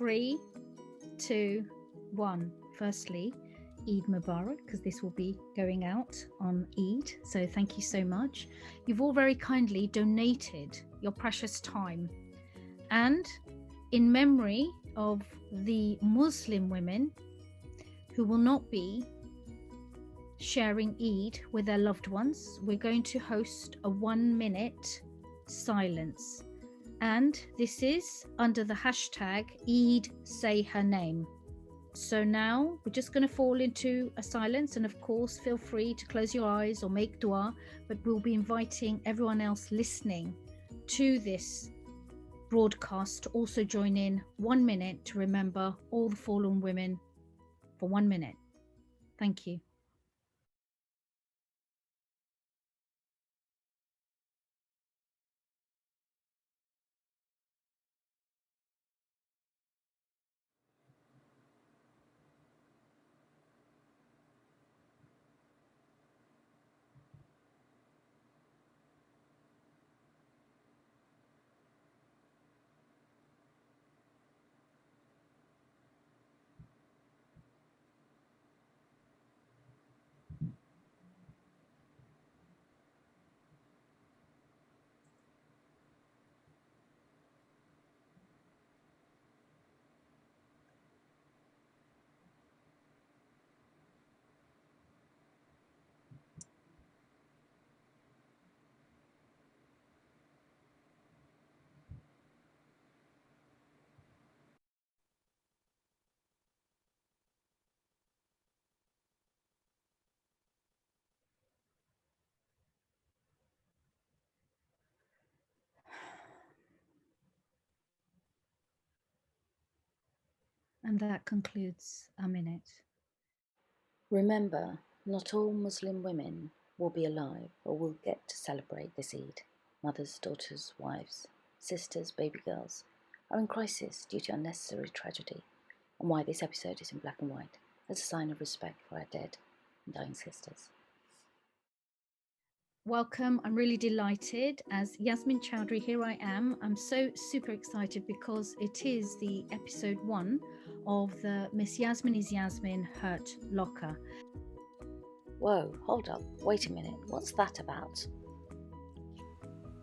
3, 2, 1. Firstly, Eid Mubarak, because this will be going out on Eid. So thank you so much. You've all very kindly donated your precious time. And in memory of the Muslim women who will not be sharing Eid with their loved ones, we're going to host a 1-minute silence. And this is under the hashtag Eid Say Her Name. So now we're just going to fall into a silence, and of course feel free to close your eyes or make dua, but we'll be inviting everyone else listening to this broadcast to also join in 1 minute to remember all the fallen women for 1 minute. Thank you. And that concludes our minute. Remember, not all Muslim women will be alive or will get to celebrate this Eid. Mothers, daughters, wives, sisters, baby girls are in crisis due to unnecessary tragedy, and why this episode is in black and white as a sign of respect for our dead and dying sisters. Welcome. I'm really delighted. As Yasmin Choudhury, here I am. I'm so super excited because it is the episode 1 of the Miss Yasmin is Yasmin Hurt Locker. Whoa, hold up, wait a minute, what's that about?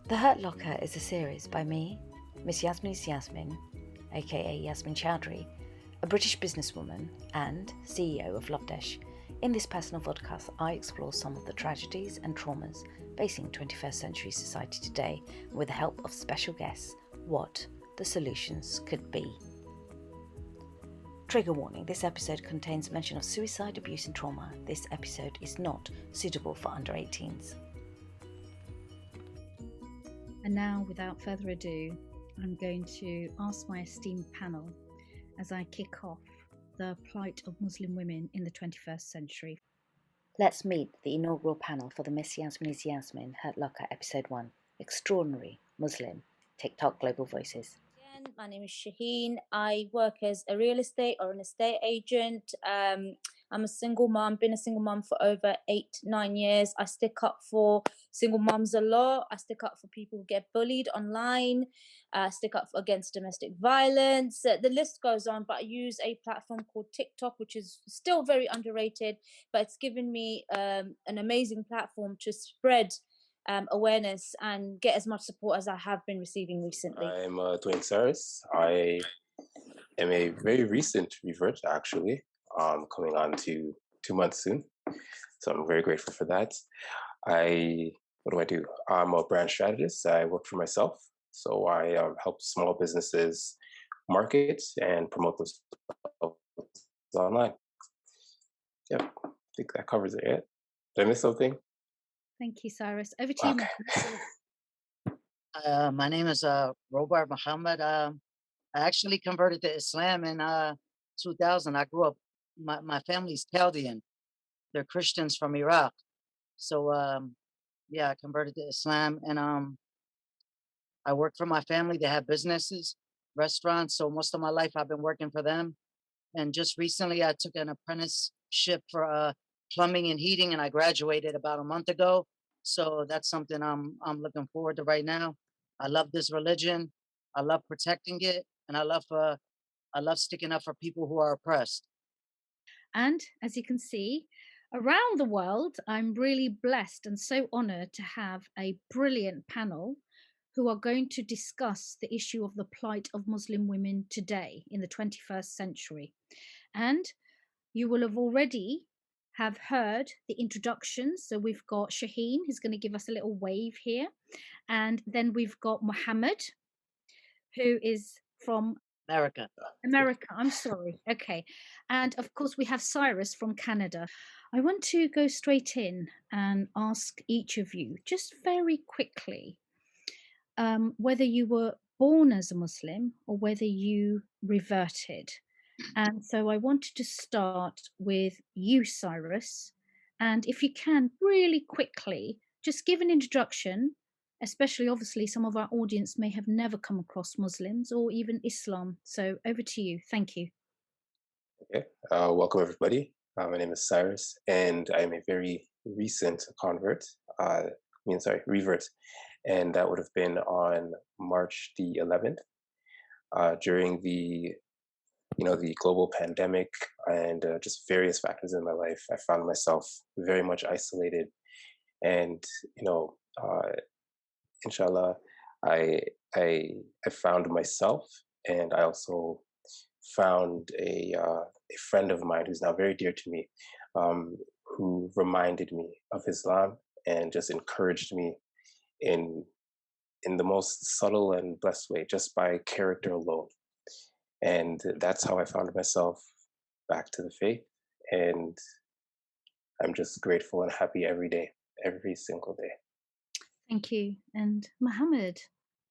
The Hurt Locker is a series by me, Miss Yasmin is Yasmin, aka Yasmin Choudhury, a British businesswoman and CEO of Lovedesh. In this personal vodcast, I explore some of the tragedies and traumas facing 21st century society today, and with the help of special guests, what the solutions could be. Trigger warning, this episode contains mention of suicide, abuse and trauma. This episode is not suitable for under 18s. And now, without further ado, I'm going to ask my esteemed panel as I kick off the plight of Muslim women in the 21st century. Let's meet the inaugural panel for the Miss Yasmin is Yasmin Hurt Locker Episode 1, Extraordinary Muslim TikTok Global Voices. My name is Shaheen. I work as a real estate or an estate agent. I'm a single mom, been a single mom for over 8-9 years. I stick up for single moms a lot. I stick up for people who get bullied online. I stick up against domestic violence. The list goes on, but I use a platform called TikTok, which is still very underrated, but it's given me an amazing platform to spread awareness and get as much support as I have been receiving recently. I'm doing Cyrus. I am a very recent revert, actually, coming on to 2 months soon. So I'm very grateful for that. What do? I'm a brand strategist. I work for myself. So I help small businesses market and promote themselves online. Yeah, I think that covers it. Yeah? Did I miss something? Thank you, Cyrus. Over to you, Muhammed. My name is Robert Muhammed. I actually converted to Islam in 2000. I grew up, my family's Chaldean. They're Christians from Iraq. So, yeah, I converted to Islam, and I work for my family. They have businesses, restaurants. So most of my life I've been working for them. And just recently I took an apprenticeship for plumbing and heating, and I graduated about a month ago. So that's something I'm looking forward to right now. I love this religion. I love protecting it, and I love I love sticking up for people who are oppressed. And as you can see, around the world, I'm really blessed and so honored to have a brilliant panel who are going to discuss the issue of the plight of Muslim women today in the 21st century. And you will have already have heard the introductions. So we've got Shaheen, who's going to give us a little wave here. And then we've got Muhammed, who is from America. America. I'm sorry. Okay. And of course, we have Cyrus from Canada. I want to go straight in and ask each of you, just very quickly, whether you were born as a Muslim or whether you reverted. And so I wanted to start with you, Cyrus. And if you can, really quickly, just give an introduction, especially obviously some of our audience may have never come across Muslims or even Islam. So over to you. Thank you. Okay, welcome everybody. My name is Cyrus, and I'm a very recent convert. Revert, and that would have been on March the 11th, during the the global pandemic and just various factors in my life. I found myself very much isolated, and inshallah, I I found myself, and I also found a friend of mine who's now very dear to me, who reminded me of Islam and just encouraged me in the most subtle and blessed way, just by character alone. And that's how I found myself back to the faith. And I'm just grateful and happy every day, every single day. Thank you. And Mohammed,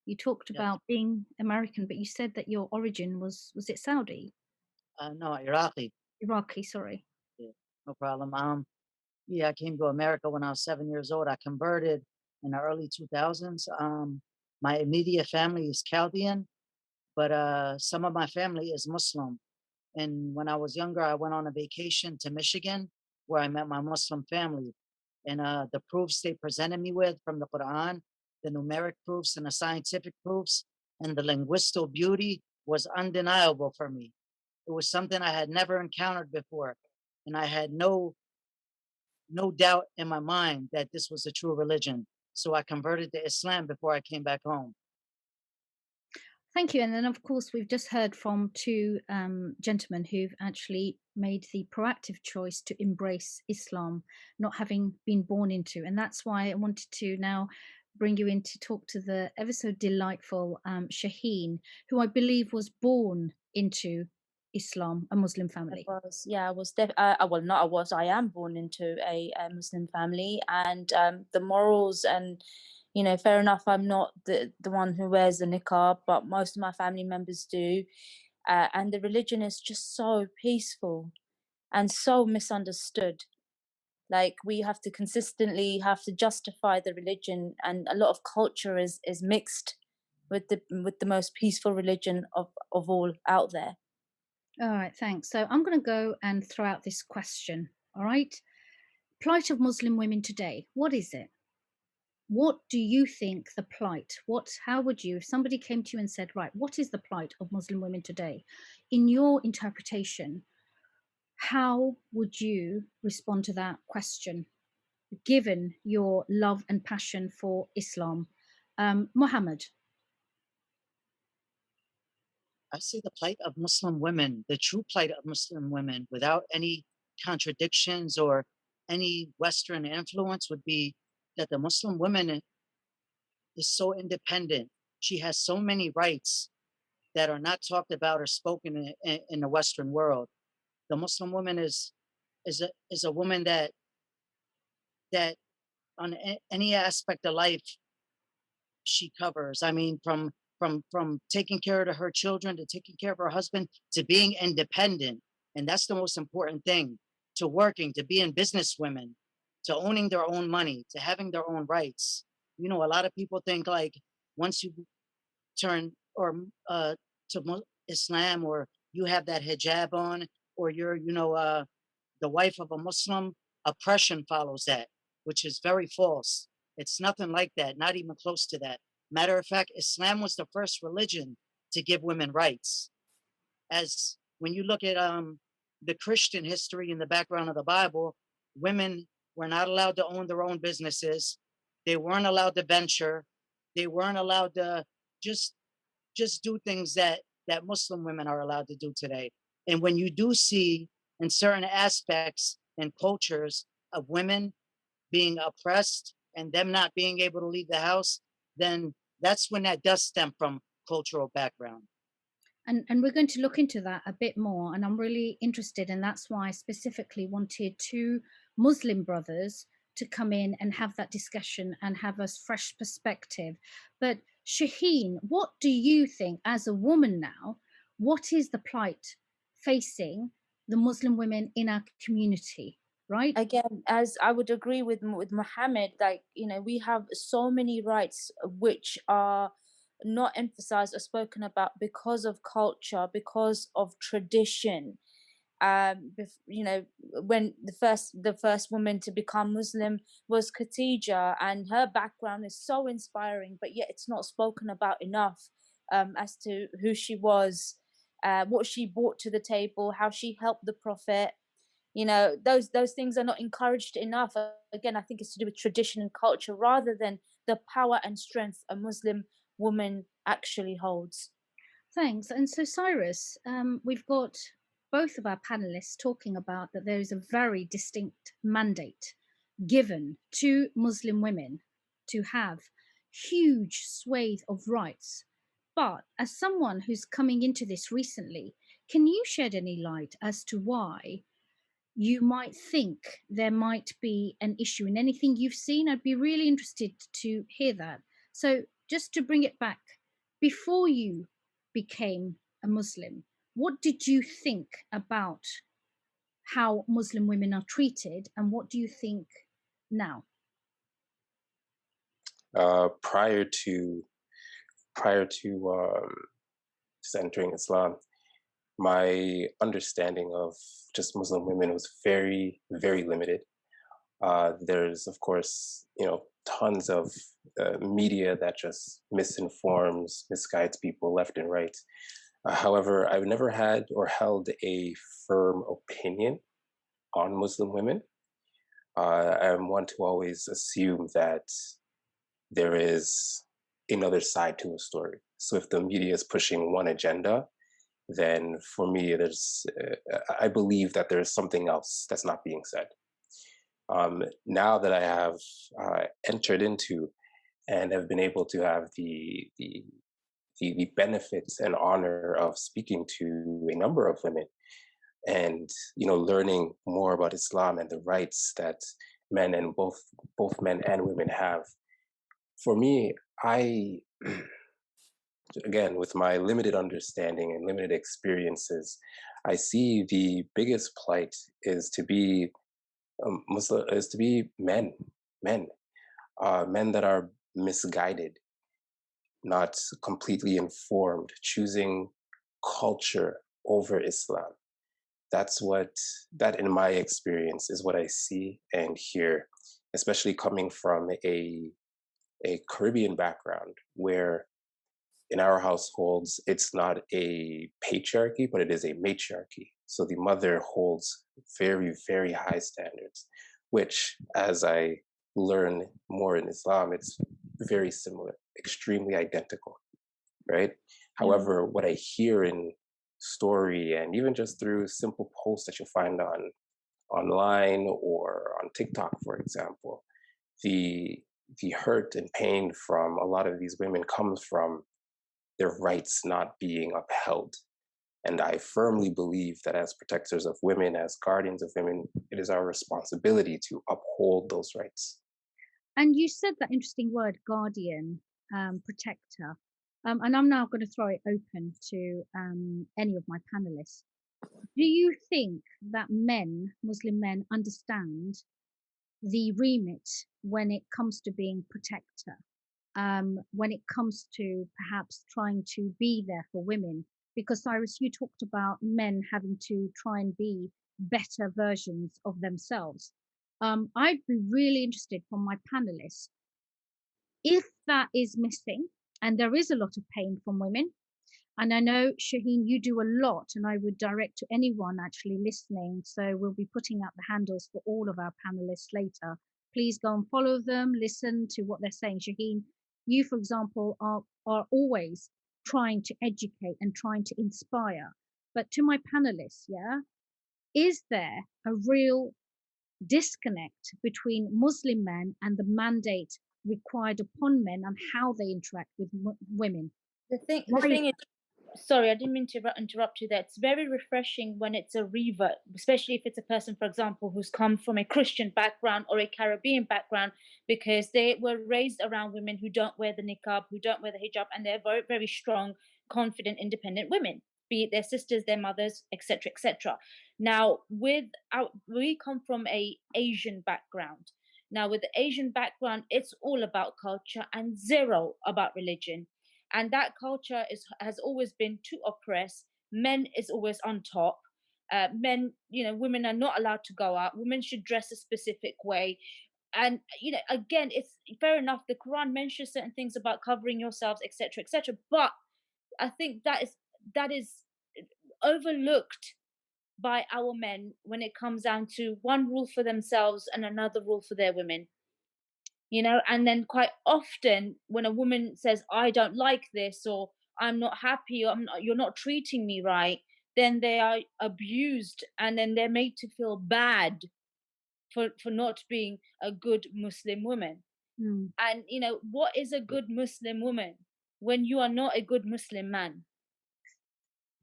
you talked Yeah. about being American, but you said that your origin was it Saudi? No, Iraqi. Iraqi, sorry. Yeah, no problem. Yeah, I came to America when I was 7 years old. I converted in the early 2000s. My immediate family is Chaldean, but some of my family is Muslim. And when I was younger, I went on a vacation to Michigan where I met my Muslim family. And the proofs they presented me with from the Quran, the numeric proofs and the scientific proofs, and the linguistic beauty was undeniable for me. It was something I had never encountered before. And I had no doubt in my mind that this was a true religion. So I converted to Islam before I came back home. Thank you. And then, of course, we've just heard from two gentlemen who've actually made the proactive choice to embrace Islam, not having been born into. And that's why I wanted to now bring you in to talk to the ever so delightful Shaheen, who I believe was born into Islam, a Muslim family. I was I am born into a Muslim family, and the morals and fair enough, I'm not the one who wears the niqab, but most of my family members do, and the religion is just so peaceful and so misunderstood. Like, we have to consistently have to justify the religion, and a lot of culture is mixed with the most peaceful religion of all out there. All right, thanks. So I'm going to go and throw out this question. All right. Plight of Muslim women today. What is it? What do you think the plight? How would you, if somebody came to you and said, right, what is the plight of Muslim women today? In your interpretation, how would you respond to that question, given your love and passion for Islam? Muhammad. I see the plight of Muslim women, the true plight of Muslim women, without any contradictions or any Western influence, would be that the Muslim woman is so independent. She has so many rights that are not talked about or spoken in the Western world. The Muslim woman is a woman that on any aspect of life she covers. I mean, from taking care of her children to taking care of her husband to being independent, and that's the most important thing. To working, to being businesswomen, to owning their own money, to having their own rights. A lot of people think like once you turn or to Islam, or you have that hijab on, or you're the wife of a Muslim, oppression follows that, which is very false. It's nothing like that, not even close to that. Matter of fact, Islam was the first religion to give women rights. as when you look at the Christian history in the background of the Bible, women were not allowed to own their own businesses. They weren't allowed to venture. They weren't allowed to just do things that Muslim women are allowed to do today. And when you do see in certain aspects and cultures of women being oppressed and them not being able to leave the house, then that's when that does stem from cultural background. And we're going to look into that a bit more, and I'm really interested, and that's why I specifically wanted two Muslim brothers to come in and have that discussion and have a fresh perspective. But Shaheen, what do you think as a woman now, what is the plight facing the Muslim women in our community, right? Again, as I would agree with Muhammad, like, you know, we have so many rights which are not emphasized or spoken about because of culture, because of tradition. You know, when the first woman to become Muslim was Khadija, and her background is so inspiring, but yet it's not spoken about enough, as to who she was, what she brought to the table, how she helped the Prophet. You know, those things are not encouraged enough. Again, I think it's to do with tradition and culture rather than the power and strength a Muslim woman actually holds. Thanks. And so, Cyrus, we've got both of our panelists talking about that there is a very distinct mandate given to Muslim women to have huge swathe of rights. But as someone who's coming into this recently, can you shed any light as to why you might think there might be an issue in anything you've seen? I'd be really interested to hear that. So just to bring it back, before you became a Muslim, what did you think about how Muslim women are treated, and what do you think now? Prior to just entering Islam, my understanding of just Muslim women was very, very limited. There's, of course, tons of media that just misinforms, misguides people left and right. However, I've never had or held a firm opinion on Muslim women. I'm one to always assume that there is another side to a story. So if the media is pushing one agenda, then for me, I believe that there's something else that's not being said. Now that I have entered into and have been able to have the benefits and honor of speaking to a number of women, and learning more about Islam and the rights that men and both men and women have. For me, I again, with my limited understanding and limited experiences, I see the biggest plight is to be Muslim, is to be men that are misguided, not completely informed, choosing culture over Islam. That in my experience is what I see and hear, especially coming from a Caribbean background, where in our households it's not a patriarchy, but it is a matriarchy. So the mother holds very, very high standards, which, as I learn more in Islam, it's very similar, extremely identical, right? However, what I hear in story and even just through simple posts that you'll find online or on TikTok, for example, the hurt and pain from a lot of these women comes from their rights not being upheld. And I firmly believe that as protectors of women, as guardians of women, it is our responsibility to uphold those rights. And you said that interesting word, guardian, protector. And I'm now going to throw it open to any of my panelists. Do you think that Muslim men, understand the remit when it comes to being protector? When it comes to perhaps trying to be there for women? Because Cyrus, you talked about men having to try and be better versions of themselves. I'd be really interested from my panelists, if that is missing, and there is a lot of pain from women, And I know, Shaheen, you do a lot, and I would direct to anyone actually listening. So we'll be putting out the handles for all of our panelists later. Please go and follow them, listen to what they're saying. Shaheen, you, for example, are always trying to educate and trying to inspire. But to my panelists, yeah, is there a real disconnect between Muslim men and the mandate required upon men and how they interact with women? The thing is, sorry, I didn't mean to interrupt you there. It's very refreshing when it's a revert, especially if it's a person, for example, who's come from a Christian background or a Caribbean background, because they were raised around women who don't wear the niqab, who don't wear the hijab, and they're very, very strong, confident, independent women, be it their sisters, their mothers, etc., etc. Now, we come from a Asian background. Now, with the Asian background, it's all about culture and zero about religion, and that culture has always been to oppress. Men is always on top. Men, women are not allowed to go out. Women should dress a specific way. And again, it's fair enough, the Quran mentions certain things about covering yourselves, etc., etc., but I think that is overlooked by our men when it comes down to one rule for themselves and another rule for their women. And then quite often when a woman says, I don't like this, or I'm not happy, or you're not treating me right, then they are abused, and then they're made to feel bad for not being a good Muslim woman. And what is a good Muslim woman when you are not a good Muslim man?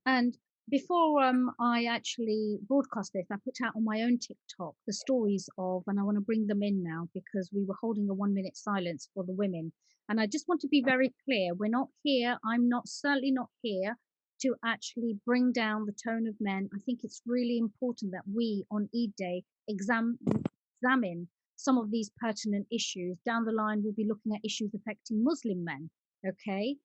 And before I actually broadcast this, I put out on my own TikTok the stories of, and I want to bring them in now because we were holding a 1 minute silence for the women. And I just want to be very clear, we're not here, certainly not here to actually bring down the tone of men. I think it's really important that we on Eid Day examine some of these pertinent issues. Down the line, we'll be looking at issues affecting Muslim men, okay?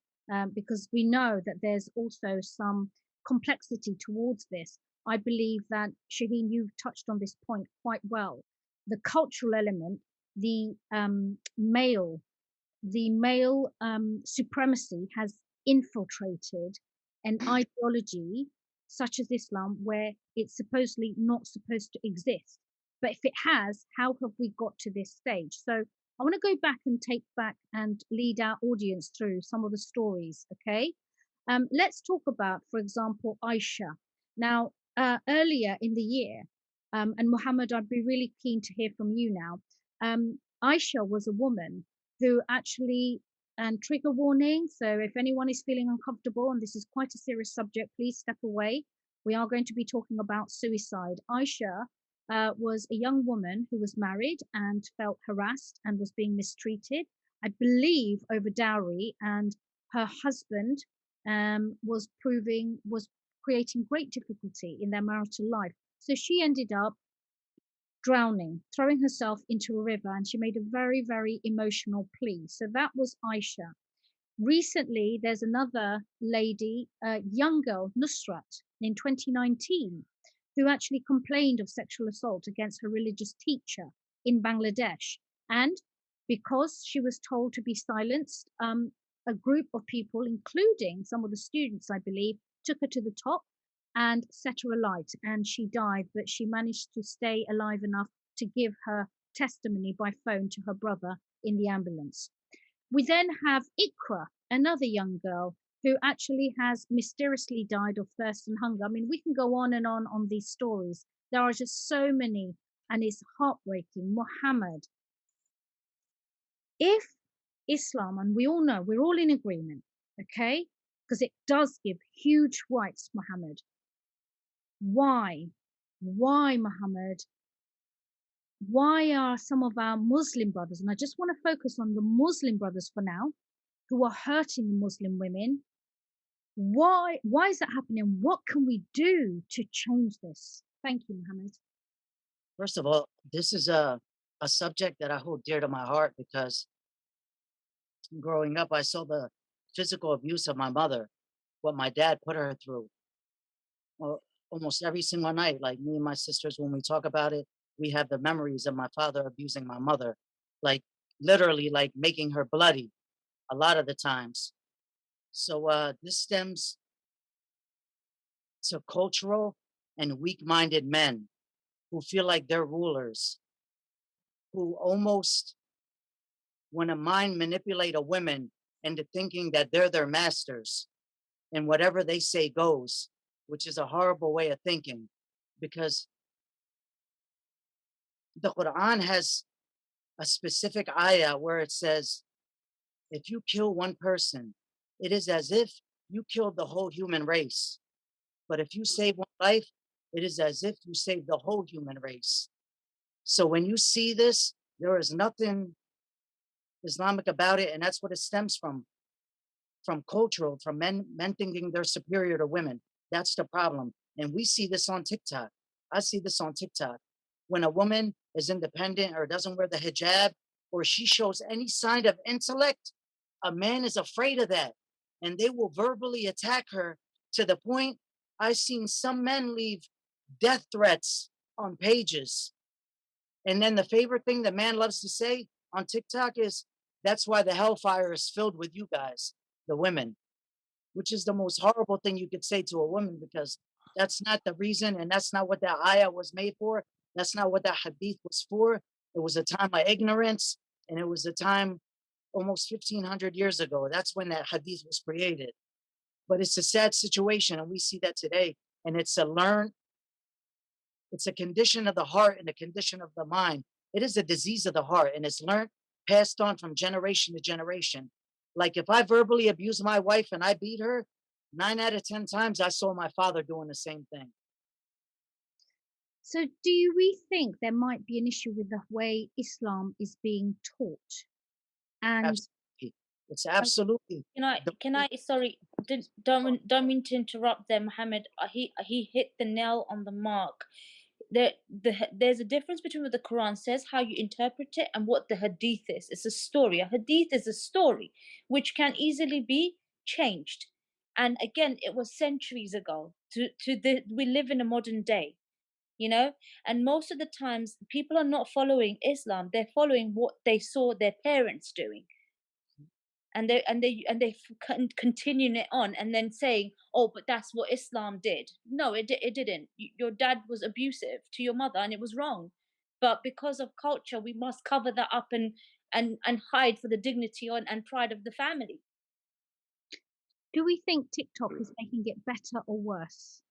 Because we know that there's also some complexity towards this. I believe that, Shaheen, you've touched on this point quite well. The cultural element, the male supremacy has infiltrated an ideology such as Islam, where it's supposedly not supposed to exist. But if it has, how have we got to this stage? So I want to go back and take back and lead our audience through some of the stories, okay? Let's talk about, for example, Aisha. Now, earlier in the year, and Muhammad, I'd be really keen to hear from you now. Aisha was a woman who actually, and trigger warning, so if anyone is feeling uncomfortable, and this is quite a serious subject, please step away. We are going to be talking about suicide. Aisha was a young woman who was married and felt harassed and was being mistreated, I believe, over dowry, and her husband was creating great difficulty in their marital life. So she ended up drowning, throwing herself into a river, and she made a very, very emotional plea. So that was Aisha. Recently, there's another lady, a young girl, Nusrat, in 2019, who actually complained of sexual assault against her religious teacher in Bangladesh. And because she was told to be silenced, a group of people, including some of the students, I believe, took her to the top and set her alight, and she died, but she managed to stay alive enough to give her testimony by phone to her brother in the ambulance. We then have Ikra, another young girl who actually has mysteriously died of thirst and hunger. I mean, we can go on these stories. There are just so many, and it's heartbreaking. Muhammad, if Islam, and we all know, we're all in agreement, okay? Because it does give huge rights, Muhammad. Why, Muhammad? Why are some of our Muslim brothers, and I just want to focus on the Muslim brothers for now, who are hurting the Muslim women? Why is that happening? What can we do to change this? Thank you, Muhammad. First of all, this is a subject that I hold dear to my heart because growing up, I saw the physical abuse of my mother, what my dad put her through. Well, almost every single night, like me and my sisters, when we talk about it, we have the memories of my father abusing my mother, like literally like making her bloody a lot of the times. So this stems to cultural and weak-minded men who feel like they're rulers, who almost want to mind manipulate a woman into thinking that they're their masters and whatever they say goes, which is a horrible way of thinking, because the Quran has a specific ayah where it says, if you kill one person, it is as if you killed the whole human race. But if you save one life, it is as if you saved the whole human race. So when you see this, there is nothing Islamic about it, and that's what it stems from cultural, from men thinking they're superior to women. That's the problem. And we see this on TikTok. I see this on TikTok. When a woman is independent or doesn't wear the hijab, or she shows any sign of intellect, a man is afraid of that. And they will verbally attack her to the point I've seen some men leave death threats on pages. And then the favorite thing the man loves to say on TikTok is, that's why the hellfire is filled with you guys, the women, which is the most horrible thing you could say to a woman, because that's not the reason, and that's not what that ayah was made for. That's not what that hadith was for. It was a time of ignorance, and it was a time almost 1,500 years ago. That's when that hadith was created. But it's a sad situation, and we see that today. And it's a condition of the heart and a condition of the mind. It is a disease of the heart, and it's learned, passed on from generation to generation. Like if I verbally abuse my wife and I beat her, 9 out of 10 times I saw my father doing the same thing. So, we think there might be an issue with the way Islam is being taught? And Absolutely. It's absolutely. Can I? Sorry, don't mean to interrupt there, Muhammad. He hit the nail on the mark. There's a difference between what the Quran says, how you interpret it, and what the hadith is. It's a story. A hadith is a story which can easily be changed. And again, it was centuries ago. We live in a modern day, and most of the times people are not following Islam. They're following what they saw their parents doing, and they continuing it on, and then saying, oh, but that's what Islam did. No, it didn't. Your dad was abusive to your mother, and it was wrong. But because of culture, we must cover that up and hide for the dignity and pride of the family. do we think TikTok is making it better or worse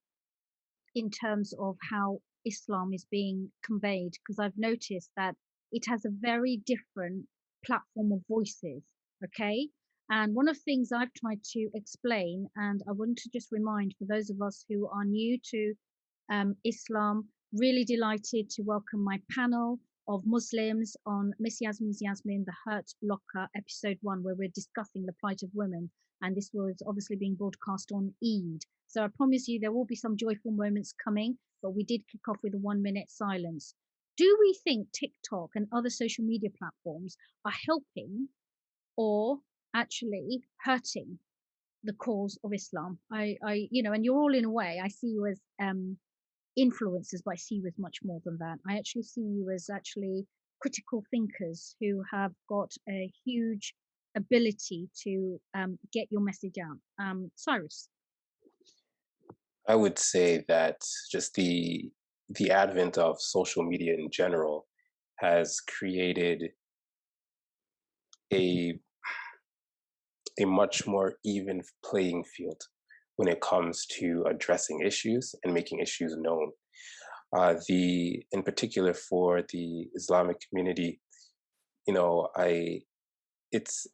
in terms of how Islam is being conveyed? Because I've noticed that it has a very different platform of voices. Okay. And one of the things I've tried to explain, and I want to just remind for those of us who are new to Islam, really delighted to welcome my panel of Muslims on Miss Yasmin's Yasmin, the Hurt Locker, episode 1, where we're discussing the plight of women. And this was obviously being broadcast on Eid. So I promise you there will be some joyful moments coming, but we did kick off with a 1-minute silence. Do we think TikTok and other social media platforms are helping or actually hurting the cause of Islam? I and you're all in a way, I see you as influencers, but I see you as much more than that. I actually see you as actually critical thinkers who have got a huge ability to get your message out. Cyrus. I would say that just the advent of social media in general has created a much more even playing field when it comes to addressing issues and making issues known. In particular for the Islamic community, it's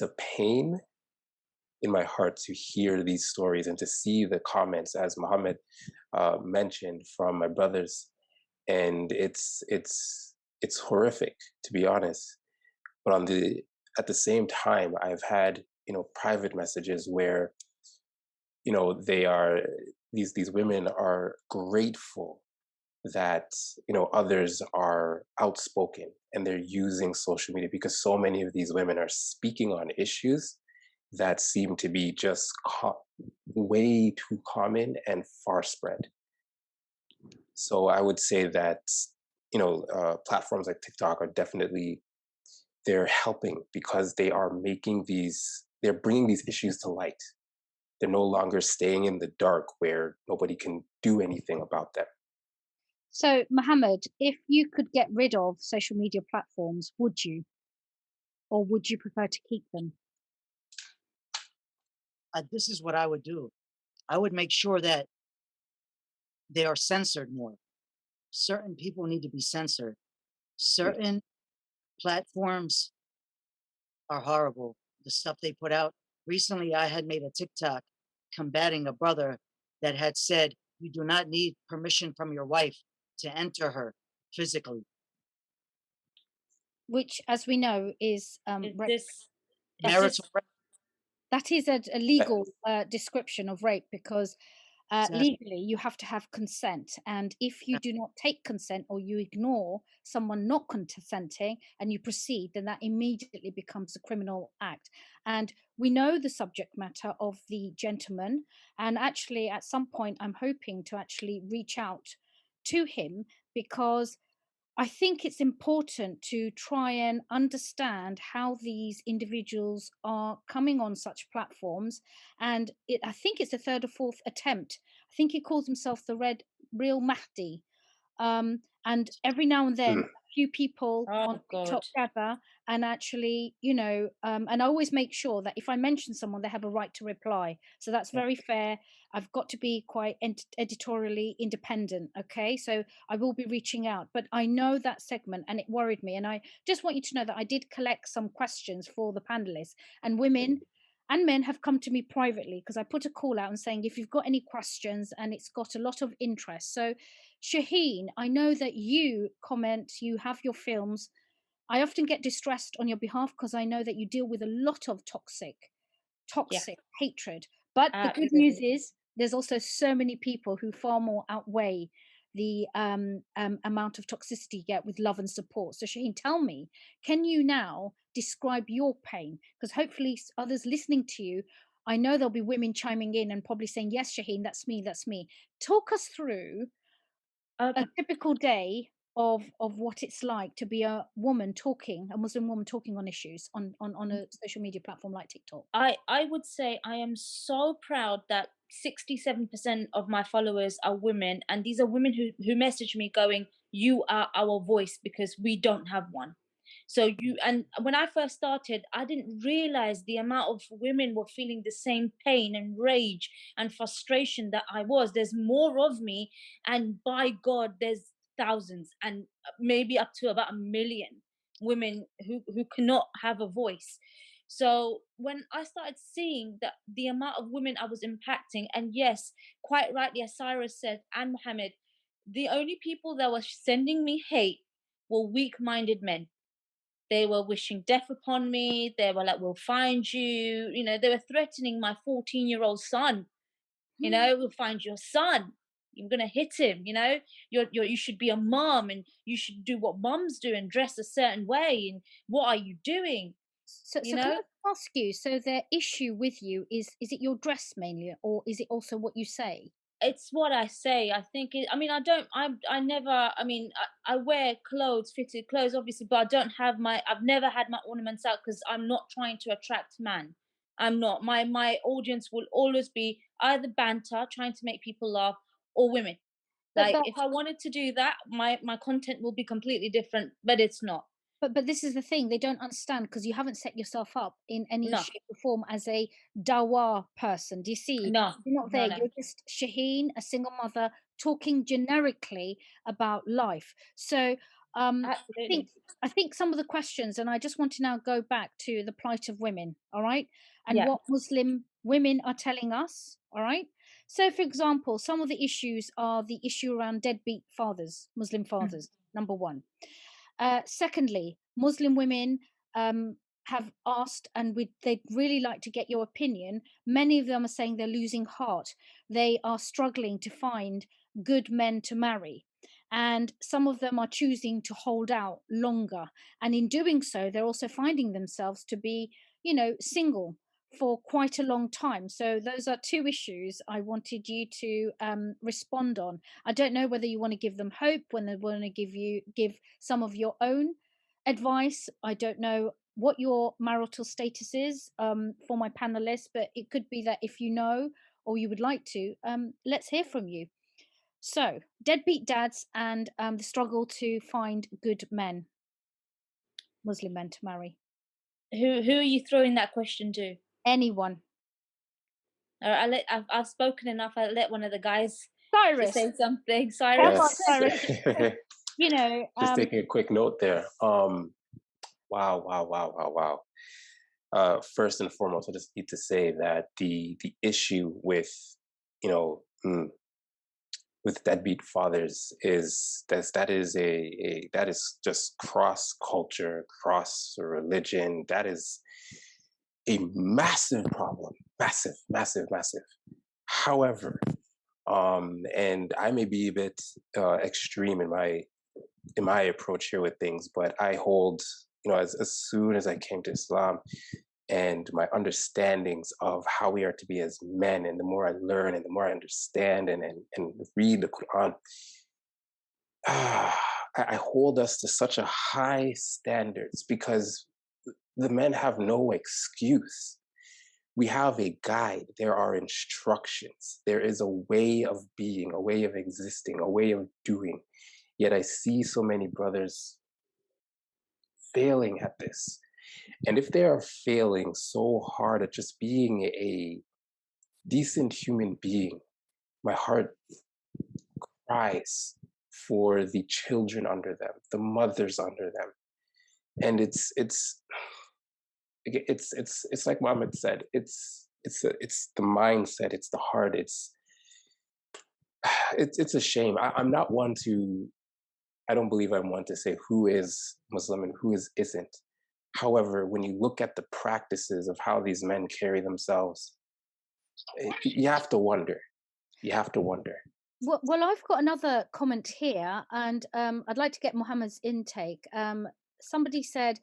a pain in my heart to hear these stories and to see the comments, as Muhammad mentioned, from my brothers, and it's horrific, to be honest. But at the same time, I've had private messages where these women are grateful that others are outspoken and they're using social media, because so many of these women are speaking on issues that seem to be just way too common and far spread. So I would say that platforms like TikTok are definitely, they're helping because they're bringing these issues to light. they're no longer staying in the dark where nobody can do anything about them. So, Muhammad, if you could get rid of social media platforms, would you? Or would you prefer to keep them? This is what I would do. I would make sure that they are censored more. Certain people need to be censored. Certain platforms are horrible. The stuff they put out. Recently, I had made a TikTok combating a brother that had said, you do not need permission from your wife to enter her physically. Which, as we know, is rape. This Marital rape. That is a legal description of rape, because Exactly. legally you have to have consent, and if you do not take consent or you ignore someone not consenting and you proceed, then that immediately becomes a criminal act. And we know the subject matter of the gentleman, and actually at some point I'm hoping to actually reach out to him, because I think it's important to try and understand how these individuals are coming on such platforms. And I think it's the third or fourth attempt. I think he calls himself the Real Mahdi. And every now and then, a few people on TikTok gather and actually, and I always make sure that if I mention someone, they have a right to reply. So that's very fair. I've got to be quite editorially independent. Okay. So I will be reaching out, but I know that segment and it worried me. And I just want you to know that I did collect some questions for the panelists, and women and men have come to me privately, because I put a call out and saying, if you've got any questions, and it's got a lot of interest. So Shaheen, I know that you comment, you have your films. I often get distressed on your behalf because I know that you deal with a lot of toxic hatred. But the good news is there's also so many people who far more outweigh the amount of toxicity you get with love and support. So Shaheen, tell me, can you now describe your pain? Because hopefully others listening to you, I know there'll be women chiming in and probably saying, yes, Shaheen, that's me, that's me. Talk us through a typical day of what it's like to be a woman talking, a Muslim woman talking on issues on a social media platform like TikTok. I would say I am so proud that 67% of my followers are women, and these are women who message me going, you are our voice because we don't have one. So and when I first started, I didn't realize the amount of women were feeling the same pain and rage and frustration that I was. There's more of me, and by God, there's thousands and maybe up to about 1 million women who cannot have a voice. So when I started seeing that the amount of women I was impacting, and yes, quite rightly, as Cyrus said, and Muhammad, the only people that were sending me hate were weak-minded men. They were wishing death upon me. They were like, we'll find you. They were threatening my 14-year-old son. We'll find your son. You're gonna hit him. You should be a mom, and you should do what moms do and dress a certain way. And what are you doing? So can I ask you, so their issue with you is it your dress mainly, or is it also what you say? It's what I say. I think I never, I wear clothes, fitted clothes, obviously, but I've never had my ornaments out because I'm not trying to attract man. I'm not. My audience will always be either banter, trying to make people laugh, or women. Like, if I wanted to do that, my content will be completely different, but it's not. But this is the thing, they don't understand, because you haven't set yourself up in any shape or form as a dawah person. Do you see? No, you're not there. You're just Shaheen, a single mother, talking generically about life. So I think some of the questions, and I just want to now go back to the plight of women, all right, and what Muslim women are telling us, all right. So, for example, some of the issues are the issue around deadbeat fathers, Muslim fathers, number one. Secondly, Muslim women have asked, and they'd really like to get your opinion. Many of them are saying they're losing heart. They are struggling to find good men to marry. And some of them are choosing to hold out longer. And in doing so, they're also finding themselves to be, single for quite a long time. So those are two issues I wanted you to respond on. I don't know whether you want to give them hope, when they want to give some of your own advice. I don't know what your marital status is for my panelists, but it could be that if you know or you would like to, let's hear from you. So, deadbeat dads and the struggle to find good men, Muslim men to marry. Who are you throwing that question to? Anyone. I've spoken enough. I'll let one of the guys Cyrus. to say something. Come Cyrus. on, Cyrus. Yes. You know, Just taking a quick note there. Wow. First and foremost, I just need to say that the issue with, you know, with deadbeat fathers is that is just cross culture, cross religion. That is a massive problem, massive. However, and I may be a bit extreme in my approach here with things, but I hold, you know, as soon as I came to Islam and my understandings of how we are to be as men, and the more I learn and the more I understand and read the Quran, I hold us to such a high standards because the men have no excuse. We have a guide. There are instructions. There is a way of being, a way of existing, a way of doing. Yet I see so many brothers failing at this. And if they are failing so hard at just being a decent human being, my heart cries for the children under them, the mothers under them. And it's like Muhammad said, it's the mindset, it's the heart, it's a shame. I'm not one to, I don't believe I'm one to say who is Muslim and who isn't. However, when you look at the practices of how these men carry themselves, you have to wonder. You have to wonder. Well, I've got another comment here, and I'd like to get Muhammad's intake. Somebody said,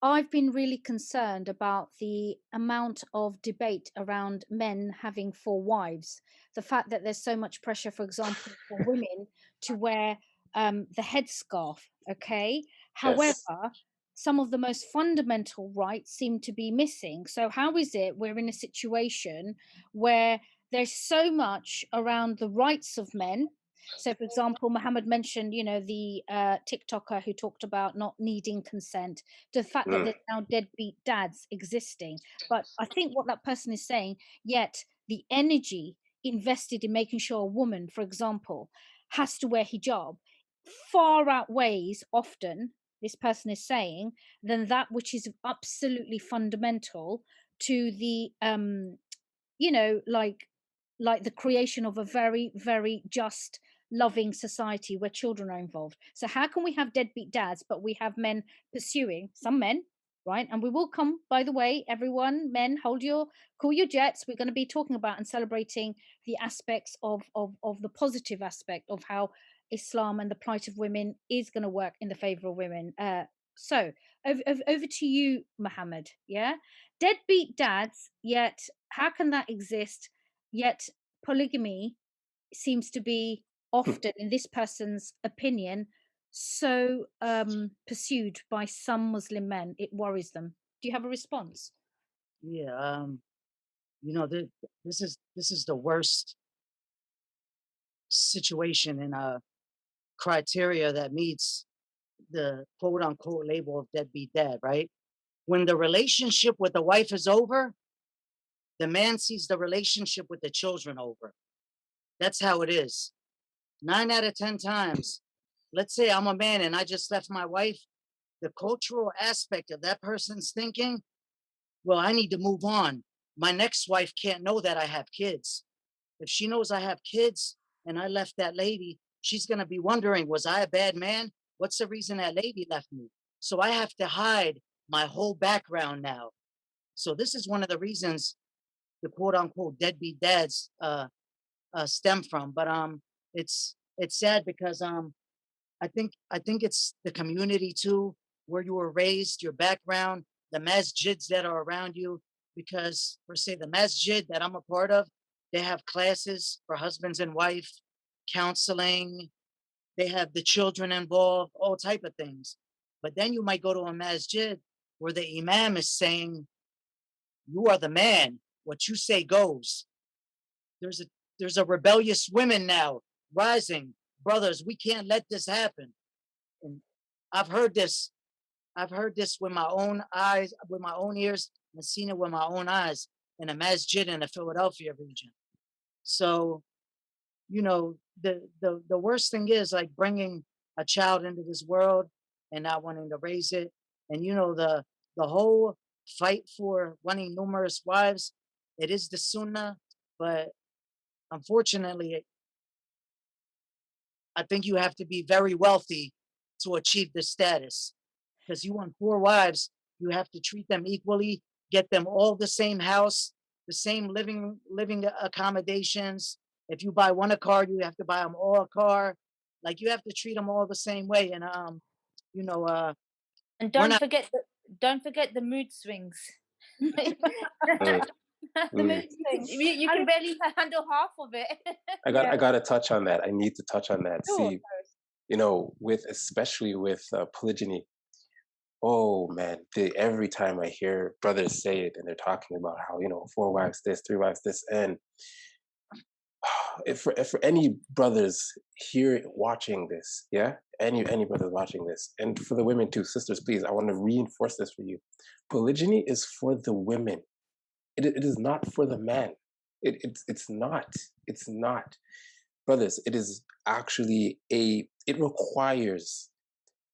I've been really concerned about the amount of debate around men having 4 wives. The fact that there's so much pressure, for example, for women to wear the headscarf, okay? However, Yes. some of the most fundamental rights seem to be missing. So how is it we're in a situation where there's so much around the rights of men? So, for example, Muhammad mentioned, you know, the TikToker who talked about not needing consent, to the fact that there's now deadbeat dads existing. But I think what that person is saying, yet the energy invested in making sure a woman, for example, has to wear hijab far outweighs often, this person is saying, than that which is absolutely fundamental to the you know, like the creation of a very, very just, loving society where children are involved. So how can we have deadbeat dads, but we have men pursuing, some men, right? And we will come, by the way, everyone, men, cool your jets. We're going to be talking about and celebrating the aspects of the positive aspect of how Islam and the plight of women is going to work in the favor of women. So over to you, Muhammad. Yeah, deadbeat dads. Yet how can that exist? Yet polygamy seems to be often, in this person's opinion, so pursued by some Muslim men. It worries them. Do you have a response? Yeah, you know, this is the worst situation in a criteria that meets the quote unquote label of deadbeat dad, right? When the relationship with the wife is over, the man sees the relationship with the children over. That's how it is. 9 out of 10 times, let's say I'm a man and I just left my wife, the cultural aspect of that person's thinking, well, I need to move on. My next wife can't know that I have kids. If she knows I have kids and I left that lady, she's going to be wondering, was I a bad man? What's the reason that lady left me? So I have to hide my whole background now. So this is one of the reasons the quote unquote deadbeat dads stem from. But it's sad because I think it's the community too, where you were raised, your background, the masjids that are around you. Because per se, the masjid that I'm a part of, they have classes for husbands and wife, counseling. They have the children involved, all type of things. But then you might go to a masjid where the imam is saying, you are the man, what you say goes. There's a rebellious women now rising. Brothers, we can't let this happen. And I've heard this with my own eyes, with my own ears, and seen it with my own eyes in a masjid in the Philadelphia region. So, you know, the worst thing is like bringing a child into this world and not wanting to raise it. And you know, the whole fight for wanting numerous wives, it is the sunnah, but unfortunately, I think you have to be very wealthy to achieve this status. Because you want 4 wives, you have to treat them equally, get them all the same house, the same living accommodations. If you buy one a car, you have to buy them all a car. Like you have to treat them all the same way. And you know, And we're don't forget the mood swings. Mm, The mm. mood swings. You can barely handle half of it. I got to touch on that. I need to touch on that. Sure. See, you know, especially with polygyny. Oh man, every time I hear brothers say it and they're talking about how, you know, 4 wives this, 3 wives this, and if for any brothers here watching this, yeah, any brothers watching this, and for the women too, sisters, please, I want to reinforce this for you. Polygyny is for the women. It is not for the man. It's not. It's not. Brothers, it is actually it requires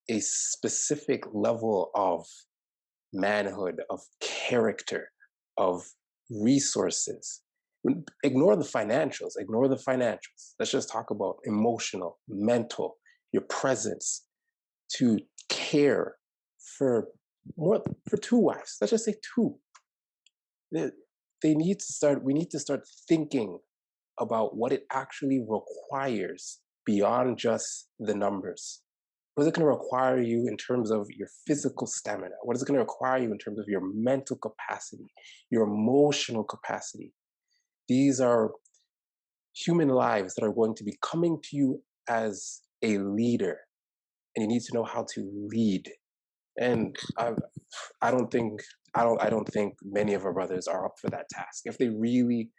a specific level of manhood, of character, of resources. Ignore the financials. Ignore the financials. Let's just talk about emotional, mental, your presence to care for 2 wives. Let's just say 2. They need to start. We need to start thinking about what it actually requires beyond just the numbers. What is it going to require you in terms of your physical stamina? What is it going to require you in terms of your mental capacity, your emotional capacity? These are human lives that are going to be coming to you as a leader, and you need to know how to lead. And I don't think many of our brothers are up for that task. If they really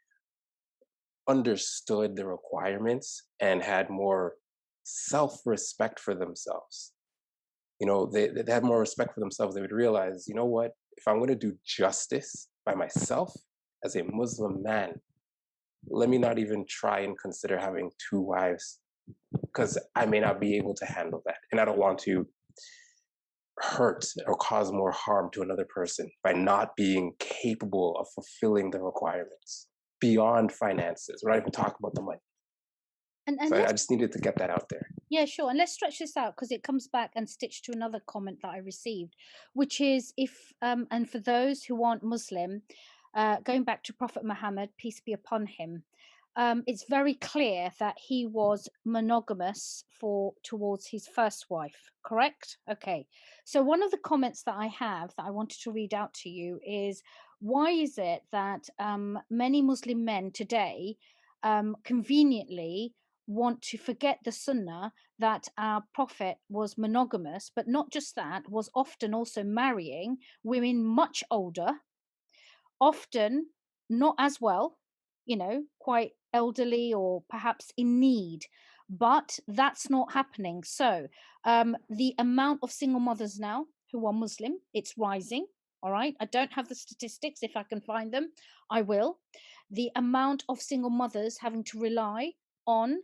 understood the requirements and had more self-respect for themselves, you know, they had more respect for themselves, they would realize, you know what, if I'm going to do justice by myself as a Muslim man, let me not even try and consider having 2 wives, because I may not be able to handle that. And I don't want to hurt or cause more harm to another person by not being capable of fulfilling the requirements beyond finances. We're not even talking about the money. And So I just needed to get that out there. yeah, sure. And let's stretch this out because it comes back and stitched to another comment that I received, which is if and for those who aren't Muslim, going back to Prophet Muhammad, peace be upon him, it's very clear that he was monogamous towards his first wife, correct? Okay. So one of the comments that I have that I wanted to read out to you is, why is it that many Muslim men today conveniently want to forget the sunnah that our prophet was monogamous, but not just that, was often also marrying women much older, often not as well, you know, quite elderly or perhaps in need. But that's not happening. So the amount of single mothers now who are Muslim, it's rising. All right. I don't have the statistics. If I can find them, I will. The amount of single mothers having to rely on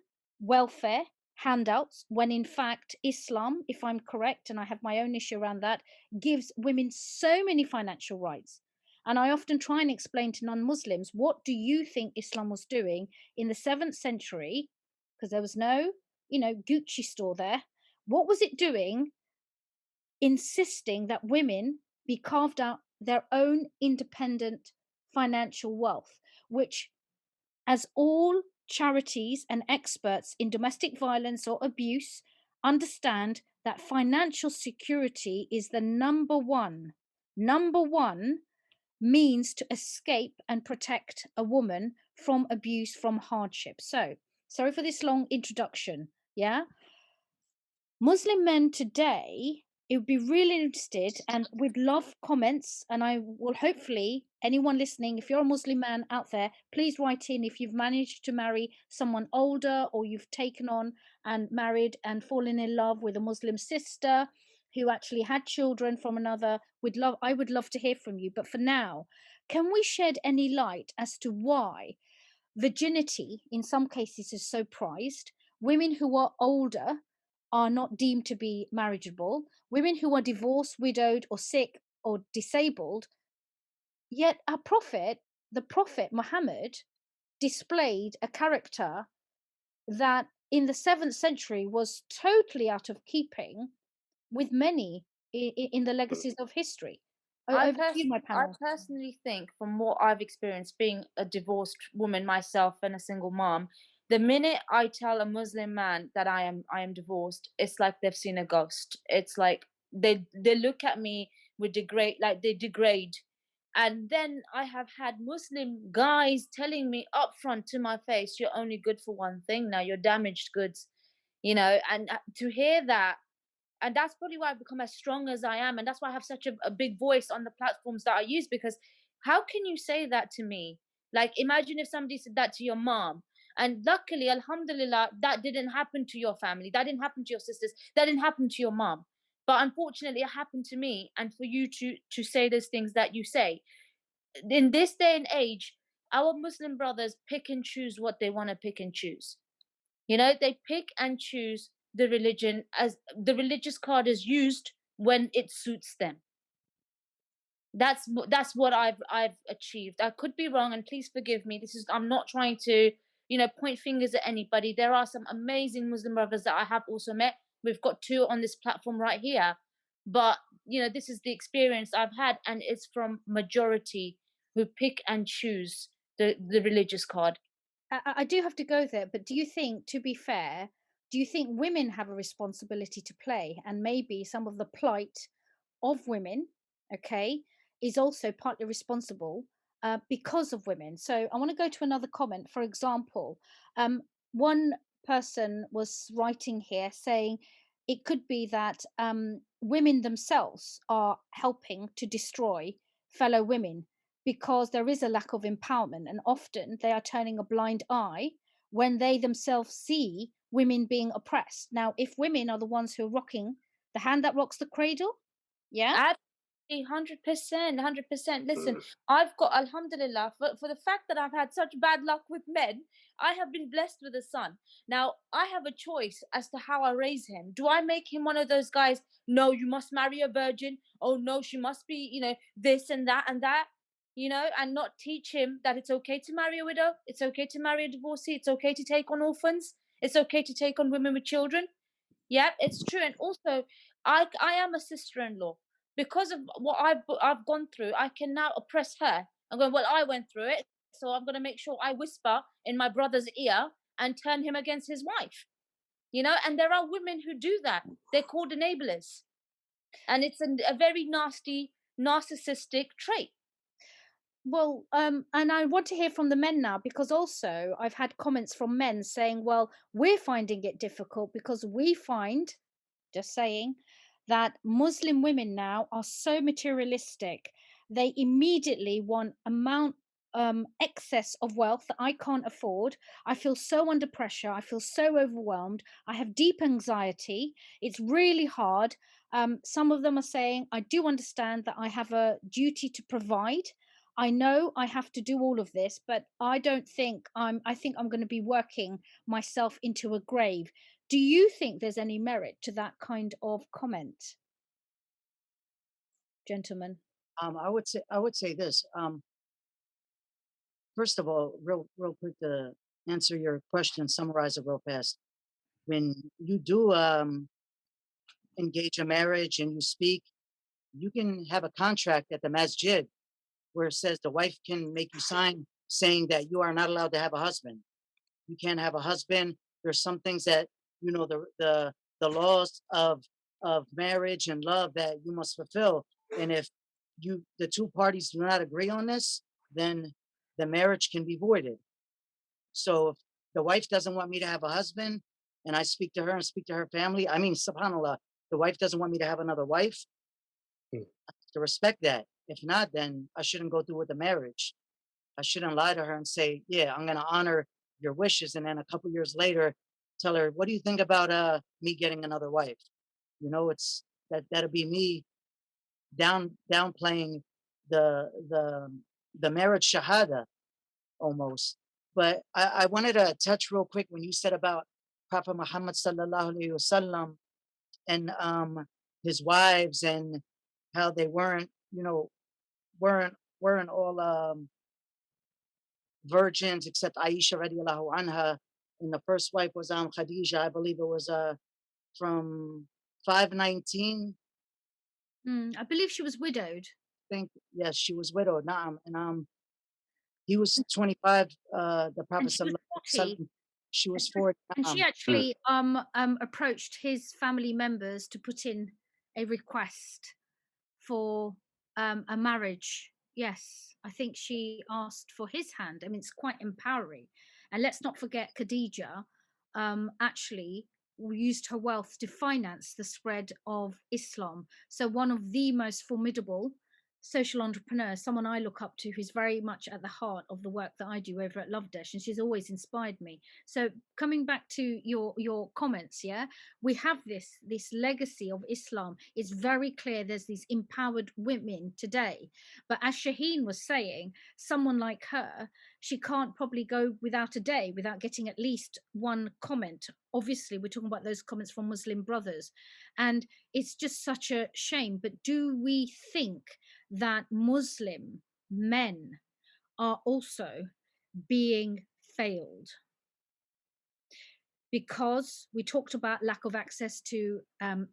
welfare handouts, when in fact Islam, if I'm correct, and I have my own issue around that, gives women so many financial rights. And I often try and explain to non-Muslims, what do you think Islam was doing in the 7th century? Because there was no, you know, Gucci store there. What was it doing insisting that women be carved out their own independent financial wealth, which, as all charities and experts in domestic violence or abuse understand, that financial security is the number one means to escape and protect a woman from abuse, from hardship. So, sorry for this long introduction. Yeah. Muslim men today, it would be really interested, and we'd love comments. And I will hopefully, anyone listening, if you're a Muslim man out there, please write in if you've managed to marry someone older, or you've taken on and married and fallen in love with a Muslim sister who actually had children from another. I would love to hear from you. But for now, can we shed any light as to why virginity in some cases is so prized? Women who are older are not deemed to be marriageable. Women who are divorced, widowed, or sick or disabled. Yet our prophet, the prophet Muhammad, displayed a character that in the 7th century was totally out of keeping with many in the legacies of history. Over to you, my I panel. personally think, from what I've experienced being a divorced woman myself and a single mom, the minute I tell a Muslim man that I am divorced, it's like they've seen a ghost. It's like they look at me with they degrade. And then I have had Muslim guys telling me upfront to my face, "You're only good for one thing now. You're damaged goods," And to hear that, and that's probably why I've become as strong as I am, and that's why I have such a big voice on the platforms that I use, because how can you say that to me? Like, imagine if somebody said that to your mom. And luckily, alhamdulillah, that didn't happen to your family, that didn't happen to your sisters, that didn't happen to your mom. But unfortunately, it happened to me. And for you to say those things that you say in this day and age, our Muslim brothers pick and choose what they want to pick and choose. They pick and choose the religion, as the religious card is used when it suits them. That's what I've achieved. I could be wrong, and please forgive me. I'm not trying to point fingers at anybody. There are some amazing Muslim brothers that I have also met. We've got 2 on this platform right here, but this is the experience I've had, and it's from majority who pick and choose the religious card. I do have to go there, but do you think, to be fair, do you think women have a responsibility to play, and maybe some of the plight of women, okay, is also partly responsible because of women? So I want to go to another comment. For example, one person was writing here saying it could be that women themselves are helping to destroy fellow women, because there is a lack of empowerment, and often they are turning a blind eye when they themselves see women being oppressed. Now, if women are the ones who are rocking the hand that rocks the cradle, yeah, 100%, 100%. Listen, I've got, alhamdulillah, for the fact that I've had such bad luck with men, I have been blessed with a son. Now, I have a choice as to how I raise him. Do I make him one of those guys, no, you must marry a virgin? Oh, no, she must be, this and that and that, and not teach him that it's okay to marry a widow, it's okay to marry a divorcee, it's okay to take on orphans, it's okay to take on women with children? Yeah, it's true. And also, I am a sister-in-law. Because of what I've gone through, I can now oppress her. I'm going, well, I went through it, so I'm going to make sure I whisper in my brother's ear and turn him against his wife. And there are women who do that. They're called enablers, and it's a very nasty, narcissistic trait. Well, and I want to hear from the men now, because also I've had comments from men saying, well, we're finding it difficult because we find, just saying, that Muslim women now are so materialistic. They immediately want excess of wealth that I can't afford. I feel so under pressure. I feel so overwhelmed. I have deep anxiety. It's really hard. Some of them are saying, I do understand that I have a duty to provide. I know I have to do all of this, but I think I'm going to be working myself into a grave. Do you think there's any merit to that kind of comment, gentlemen? I would say this. First of all, real quick to answer your question, summarize it real fast. When you do engage a marriage and you speak, you can have a contract at the masjid where it says the wife can make you sign saying that you are not allowed to have a husband. You can't have a husband. There's some things that the laws of marriage and love that you must fulfill. And if the 2 parties do not agree on this, then the marriage can be voided. So if the wife doesn't want me to have a husband, and I speak to her and speak to her family, I mean, subhanAllah, the wife doesn't want me to have another wife, Mm. I have to respect that. If not, then I shouldn't go through with the marriage. I shouldn't lie to her and say, yeah, I'm going to honor your wishes. And then a couple years later, tell her, what do you think about me getting another wife? You know, that'll be me downplaying the marriage shahada almost. But I wanted to touch real quick when you said about Prophet Muhammad sallallahu alaihi wasallam and his wives and how they weren't, you know, weren't all virgins except Aisha radiallahu anha. And the first wife was Khadija. I believe it was from 519. I believe she was widowed. I think yes, she was widowed. Naam. And he was 25. The Prophet And she was 40. She was 40. And she actually approached his family members to put in a request for a marriage. Yes, I think she asked for his hand. I mean, it's quite empowering. And let's not forget Khadija actually used her wealth to finance the spread of Islam. So one of the most formidable social entrepreneurs, someone I look up to, who's very much at the heart of the work that I do over at Lovedesh, and she's always inspired me. So coming back to your comments, yeah, we have this legacy of Islam. It's very clear there's these empowered women today, but as Shaheen was saying, someone like her, she can't probably go without a day without getting at least one comment. Obviously we're talking about those comments from Muslim brothers, and it's just such a shame. But do we think that Muslim men are also being failed? Because we talked about lack of access to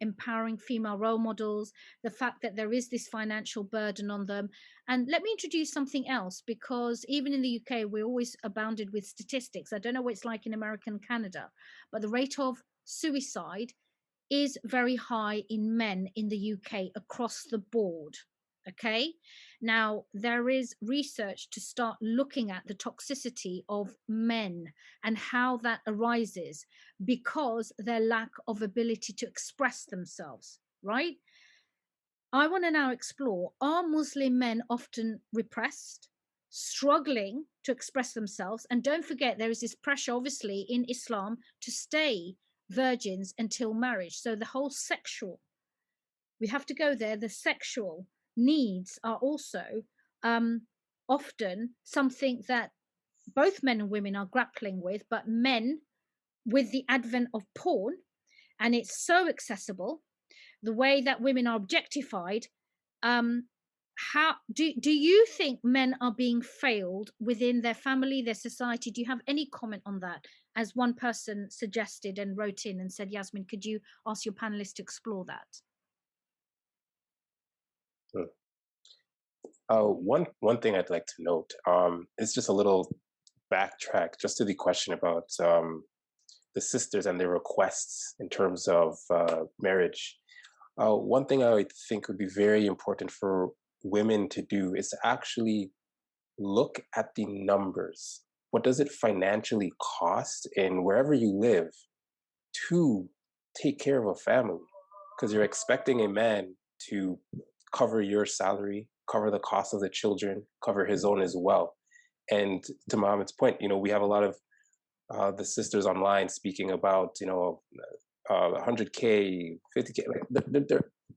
empowering female role models, the fact that there is this financial burden on them. And let me introduce something else, because even in the UK, we're always abounded with statistics. I don't know what it's like in America and Canada, but the rate of suicide is very high in men in the UK across the board. Okay, now there is research to start looking at the toxicity of men and how that arises because their lack of ability to express themselves, right? I want to now explore, are Muslim men often repressed, struggling to express themselves? And don't forget, there is this pressure, obviously, in Islam to stay virgins until marriage. So the whole sexual, we have to go there, the sexual needs are also often something that both men and women are grappling with, but men, with the advent of porn, and it's so accessible, the way that women are objectified, how do you think men are being failed within their family, their society? Do you have any comment on that? As one person suggested and wrote in and said, Yasmin, could you ask your panelists to explore that? One thing I'd like to note is just a little backtrack just to the question about the sisters and their requests in terms of marriage. One thing I would think would be very important for women to do is to actually look at the numbers. What does it financially cost in wherever you live to take care of a family? Because you're expecting a man to cover your salary, cover the cost of the children, cover his own as well. And to Muhammad's point, we have a lot of the sisters online speaking about, 100K, 50K.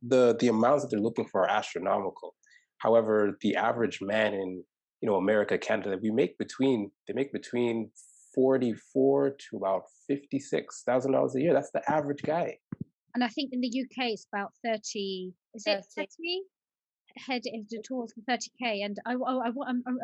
The amounts that they're looking for are astronomical. However, the average man in America, Canada, they make between $44,000 to about $56,000 a year. That's the average guy. And I think in the UK it's about 30. Is it 30? Head towards the 30K. And I'm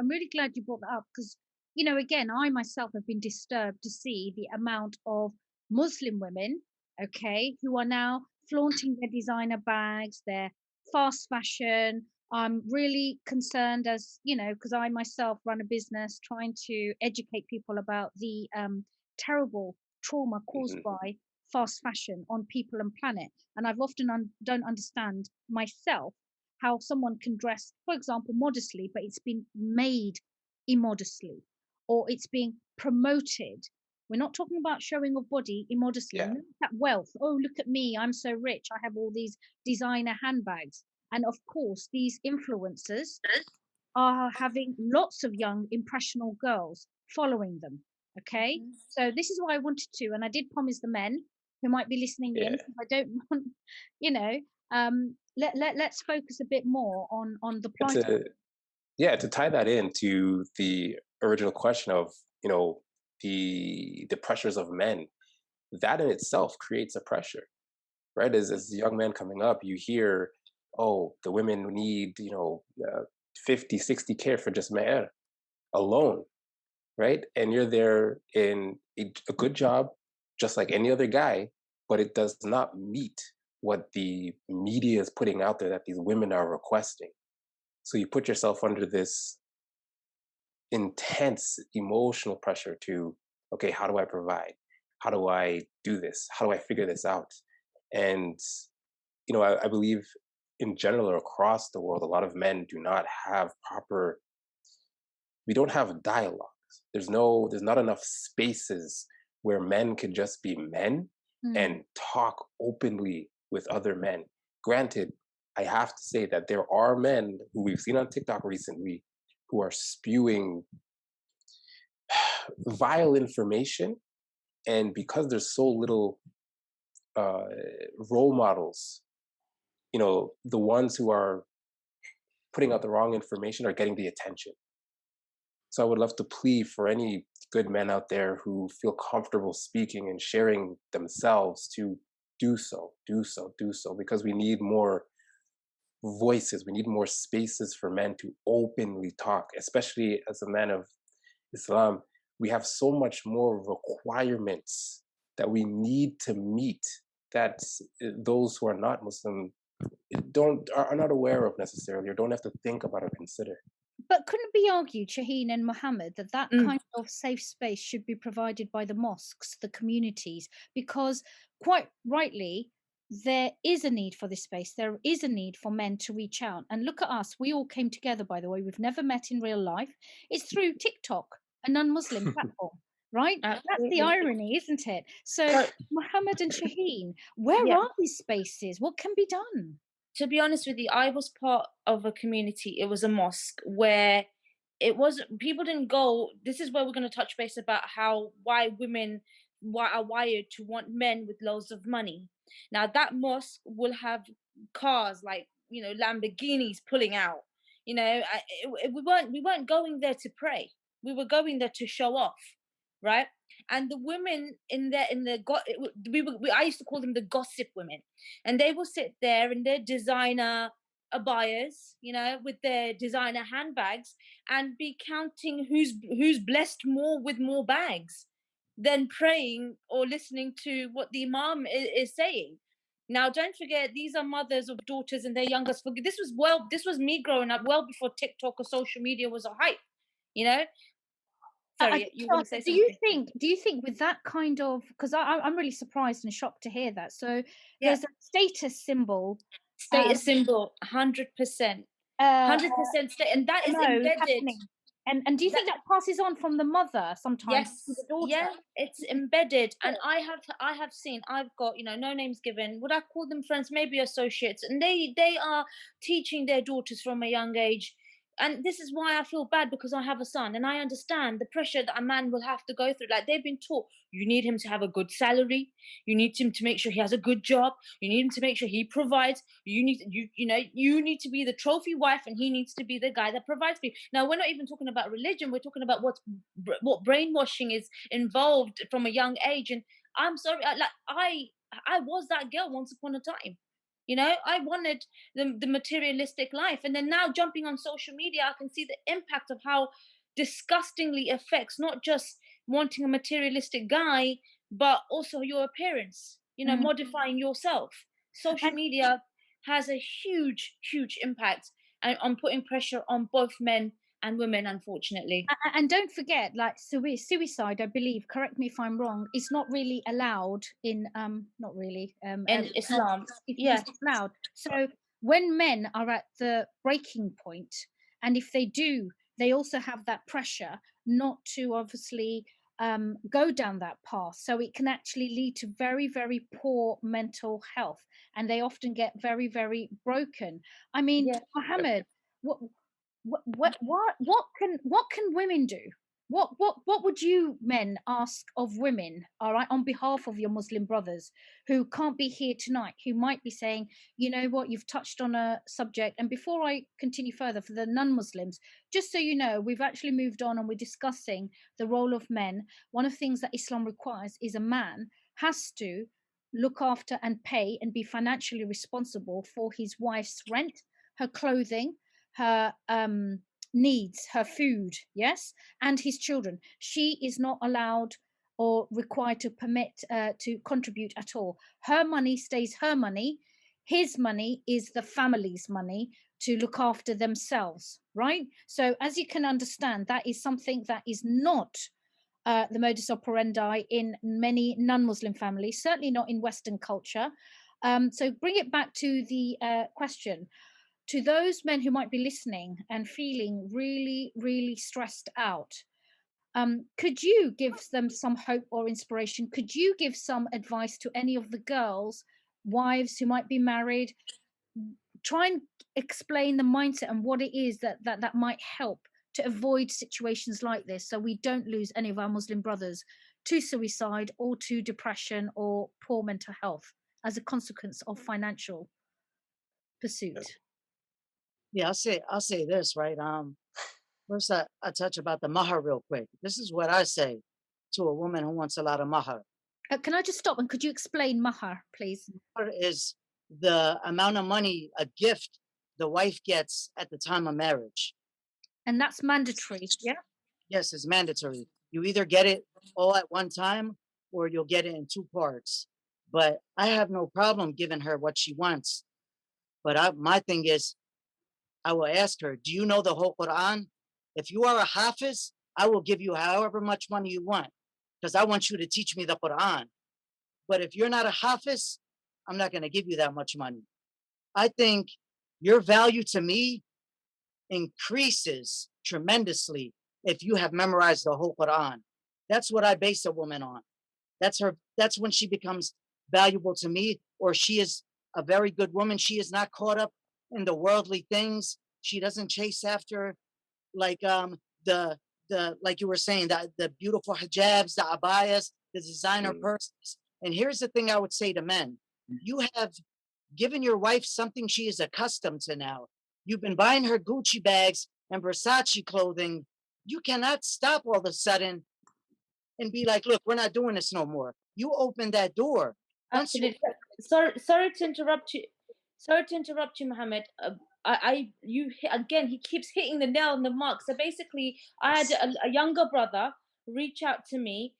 really glad you brought that up, because again, I myself have been disturbed to see the amount of Muslim women, okay, who are now flaunting their designer bags, their fast fashion. I'm really concerned, as because I myself run a business trying to educate people about the terrible trauma caused by fast fashion on people and planet. And I've often don't understand myself how someone can dress, for example, modestly, but it's been made immodestly, or it's being promoted We're not talking about showing of body immodestly. Yeah. Look at wealth. Oh, look at me. I'm so rich. I have all these designer handbags. And of course, these influencers are having lots of young, impressionable girls following them. Okay. Mhm. So this is why I wanted to, and I did promise the men who might be listening in, Yeah. because I don't want, let's focus a bit more on the plight. To tie that into the original question of, the pressures of men, that in itself creates a pressure, right? As young men coming up, you hear, oh, the women need, 50, 60K for just me'er alone, right? And you're there in a good job, just like any other guy, but it does not meet what the media is putting out there that these women are requesting. So you put yourself under this intense emotional pressure to, okay, how do I provide? How do I do this? How do I figure this out? And, I believe in general or across the world, a lot of men do not have we don't have dialogues. There's not enough spaces where men can just be men and talk openly with other men. Granted, I have to say that there are men who we've seen on TikTok recently who are spewing vile information, and because there's so little role models, the ones who are putting out the wrong information are getting the attention. So I would love to plead for any good men out there who feel comfortable speaking and sharing themselves to do so, because we need more voices, we need more spaces for men to openly talk, especially as a man of Islam. We have so much more requirements that we need to meet that those who are not Muslim are not aware of necessarily, or don't have to think about or consider. But couldn't it be argued, Shaheen and Muhammad, that kind of safe space should be provided by the mosques, the communities? Because quite rightly, there is a need for this space. There is a need for men to reach out. And look at us. We all came together, by the way. We've never met in real life. It's through TikTok, a non-Muslim platform, right? That's the irony, isn't it? So, Muhammad and Shaheen, where are these spaces? What can be done? To be honest with you, I was part of a community. It was a mosque where it was people didn't go. This is where we're going to touch base about why women are wired to want men with loads of money. Now that mosque will have cars like Lamborghinis pulling out. We weren't going there to pray. We were going there to show off, right? And the women I used to call them the gossip women, and they will sit there in their designer abayas, with their designer handbags, and be counting who's blessed more with more bags than praying or listening to what the imam is saying. Now, don't forget, these are mothers of daughters and their youngest. This was me growing up well before TikTok or social media was a hype, Sorry, you want to say something? Do you think with that kind of, because I'm really surprised and shocked to hear that. So there's a status symbol. Status symbol, 100%. 100%, and that is embedded. Happening. And do you think that passes on from the mother sometimes to the daughter? Yeah, it's embedded. And I have seen, I've got, no names given. Would I call them friends? Maybe associates. And they are teaching their daughters from a young age. And this is why I feel bad, because I have a son and I understand the pressure that a man will have to go through. Like, they've been taught, you need him to have a good salary. You need him to make sure he has a good job. You need him to make sure he provides. You need to be the trophy wife, and he needs to be the guy that provides for you. Now, we're not even talking about religion. We're talking about what brainwashing is involved from a young age. And I'm sorry, I was that girl once upon a time. I wanted the materialistic life. And then now, jumping on social media, I can see the impact of how disgustingly affects not just wanting a materialistic guy, but also your appearance, modifying yourself. Social media has a huge, huge impact on putting pressure on both men and women, unfortunately. And don't forget, like, suicide, I believe, correct me if I'm wrong, is not really allowed in in Islam. It's not allowed. So when men are at the breaking point, and if they do, they also have that pressure not to obviously go down that path. So it can actually lead to very, very poor mental health, and they often get very, very broken. I mean, Yeah. Muhammad, what can women do? What would you men ask of women, all right, on behalf of your Muslim brothers who can't be here tonight, who might be saying, you know what, you've touched on a subject. And before I continue further, for the non-Muslims, just so you know, we've actually moved on and we're discussing the role of men. One of the things that Islam requires is a man has to look after and pay and be financially responsible for his wife's rent, her clothing, her needs, her food, yes, and his children. She is not allowed or required to permit to contribute at all. Her money stays her money. His money is the family's money to look after themselves, right? So as you can understand, that is something that is not the modus operandi in many non-Muslim families, certainly not in Western culture. So bring it back to the question. To those men who might be listening and feeling really, really stressed out, could you give them some hope or inspiration? Could you give some advice to any of the girls, wives who might be married? Try and explain the mindset and what it is that might help to avoid situations like this, so we don't lose any of our Muslim brothers to suicide or to depression or poor mental health as a consequence of financial pursuit. Yeah, I'll say this, right? First I touch about the mahar real quick. This is what I say to a woman who wants a lot of mahar. Can I just stop and could you explain mahar, please? Mahar is the amount of money, a gift the wife gets at the time of marriage. And that's mandatory, yeah? Yes, it's mandatory. You either get it all at one time or you'll get it in two parts. But I have no problem giving her what she wants. But my thing is, I will ask her, do you know the whole Quran? If you are a hafiz, I will give you however much money you want because I want you to teach me the Quran. But if you're not a hafiz, I'm not going to give you that much money. I think your value to me increases tremendously if you have memorized the whole Quran. That's what I base a woman on. That's when she becomes valuable to me, or she is a very good woman. She is not caught up in the worldly things. She doesn't chase after like the like you were saying, the beautiful hijabs, the abayas, the designer purses. And here's the thing I would say to men. You have given your wife something she is accustomed to now. You've been buying her Gucci bags and Versace clothing. You cannot stop all of a sudden and be like, look, we're not doing this no more. You open that door. Absolutely. Sorry to interrupt you. Sorry to interrupt you, Muhammad. Again, he keeps hitting the nail on the mark. So basically, I had a younger brother reach out to me,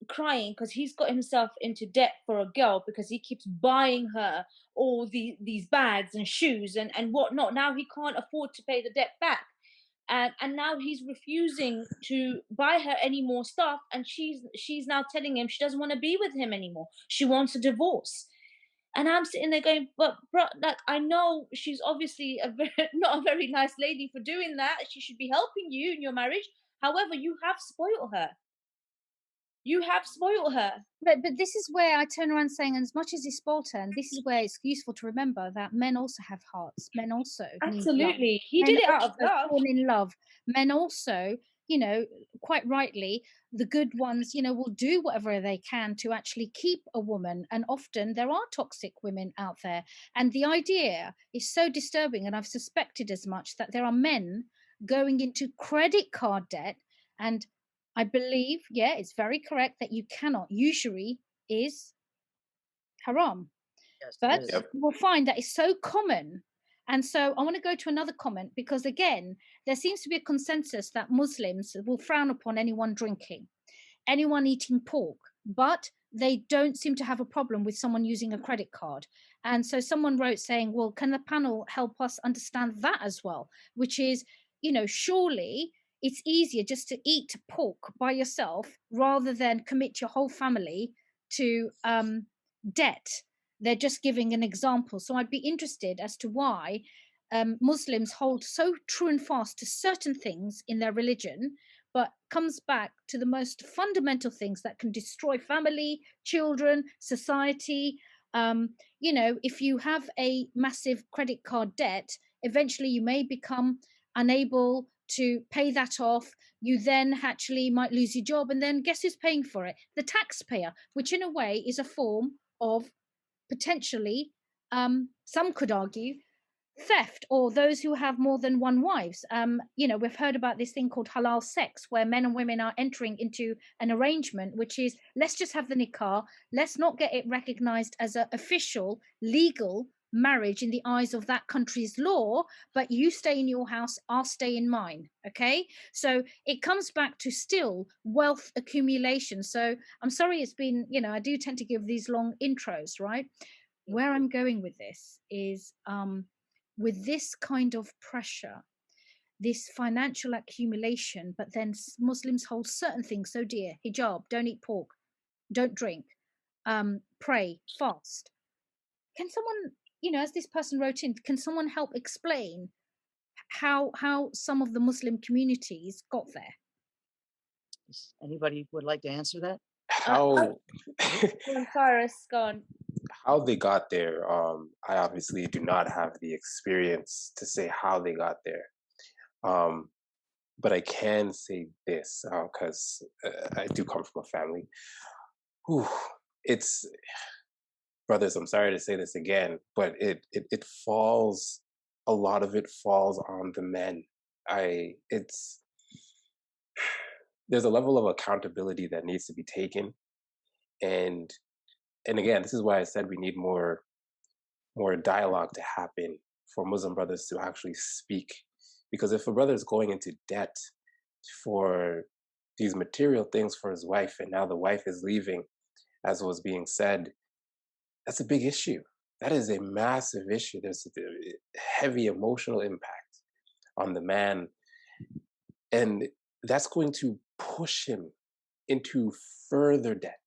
crying because he's got himself into debt for a girl because he keeps buying her all these bags and shoes and whatnot. Now he can't afford to pay the debt back. And now he's refusing to buy her any more stuff, and she's now telling him she doesn't want to be with him anymore. She wants a divorce. And I'm sitting there going, but bro, like, I know she's obviously not a very nice lady for doing that. She should be helping you in your marriage. However, you have spoiled her. You have spoiled her. But this is where I turn around saying, as much as he spoiled her, and this is where it's useful to remember that men also have hearts. Men also absolutely. He men did it out of love. Fall in love. Men also, you know, quite rightly, the good ones, you know, will do whatever they can to actually keep a woman. And often there are toxic women out there. And the idea is so disturbing, and I've suspected as much, that there are men going into credit card debt. And I believe, yeah, it's very correct that you cannot. Usury is haram. Yes, But yes. you will find that it's so common. And so I want to go to another comment, because again, there seems to be a consensus that Muslims will frown upon anyone drinking, anyone eating pork, but they don't seem to have a problem with someone using a credit card. And so someone wrote saying, well, can the panel help us understand that as well? Which is, you know, surely it's easier just to eat pork by yourself rather than commit your whole family to debt. They're just giving an example. So I'd be interested as to why Muslims hold so true and fast to certain things in their religion, but comes back to the most fundamental things that can destroy family, children, society. If you have a massive credit card debt, eventually you may become unable to pay that off. You then actually might lose your job, and then guess who's paying for it? The taxpayer, which in a way is a form of potentially, some could argue, theft, or those who have more than one wives. We've heard about this thing called halal sex, where men and women are entering into an arrangement, which is, let's just have the nikah, let's not get it recognized as an official legal marriage in the eyes of that country's law, but you stay in your house, I'll stay in mine. Okay, so it comes back to still wealth accumulation. So I'm sorry, it's been, I do tend to give these long intros, right? Where I'm going with this is, with this kind of pressure, this financial accumulation, but then Muslims hold certain things so dear: hijab, don't eat pork, don't drink, pray, fast. Can someone, as this person wrote in, can someone help explain how some of the Muslim communities got there? Anybody would like to answer that? How Cyrus, go on. how they got there, I obviously do not have the experience to say how they got there. But I can say this, because I do come from a family. It's, brothers, I'm sorry to say this again, but it falls, a lot of it falls on the men. There's a level of accountability that needs to be taken. And again, this is why I said we need more dialogue to happen for Muslim brothers to actually speak. Because if a brother is going into debt for these material things for his wife, and now the wife is leaving, as was being said, that's a big issue. That is a massive issue. There's a heavy emotional impact on the man. And that's going to push him into further debt,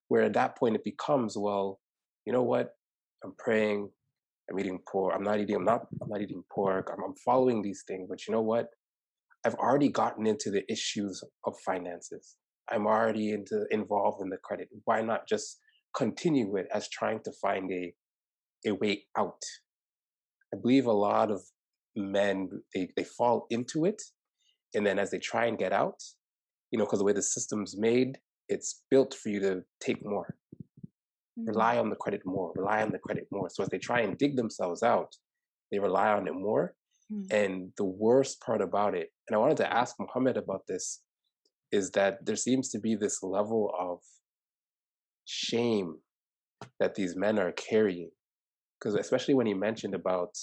where at that point it becomes, well, you know what? I'm praying, I'm eating pork, I'm not eating pork, I'm following these things, but you know what? I've already gotten into the issues of finances. I'm already involved in the credit. Why not just continue it as trying to find a way out? I believe a lot of men, they fall into it, and then as they try and get out, because the way the system's made, it's built for you to take more. Rely on the credit more. So as they try and dig themselves out, they rely on it more. And the worst part about it, and I wanted to ask Muhammed about this, is that there seems to be this level of shame that these men are carrying. Because especially when he mentioned about,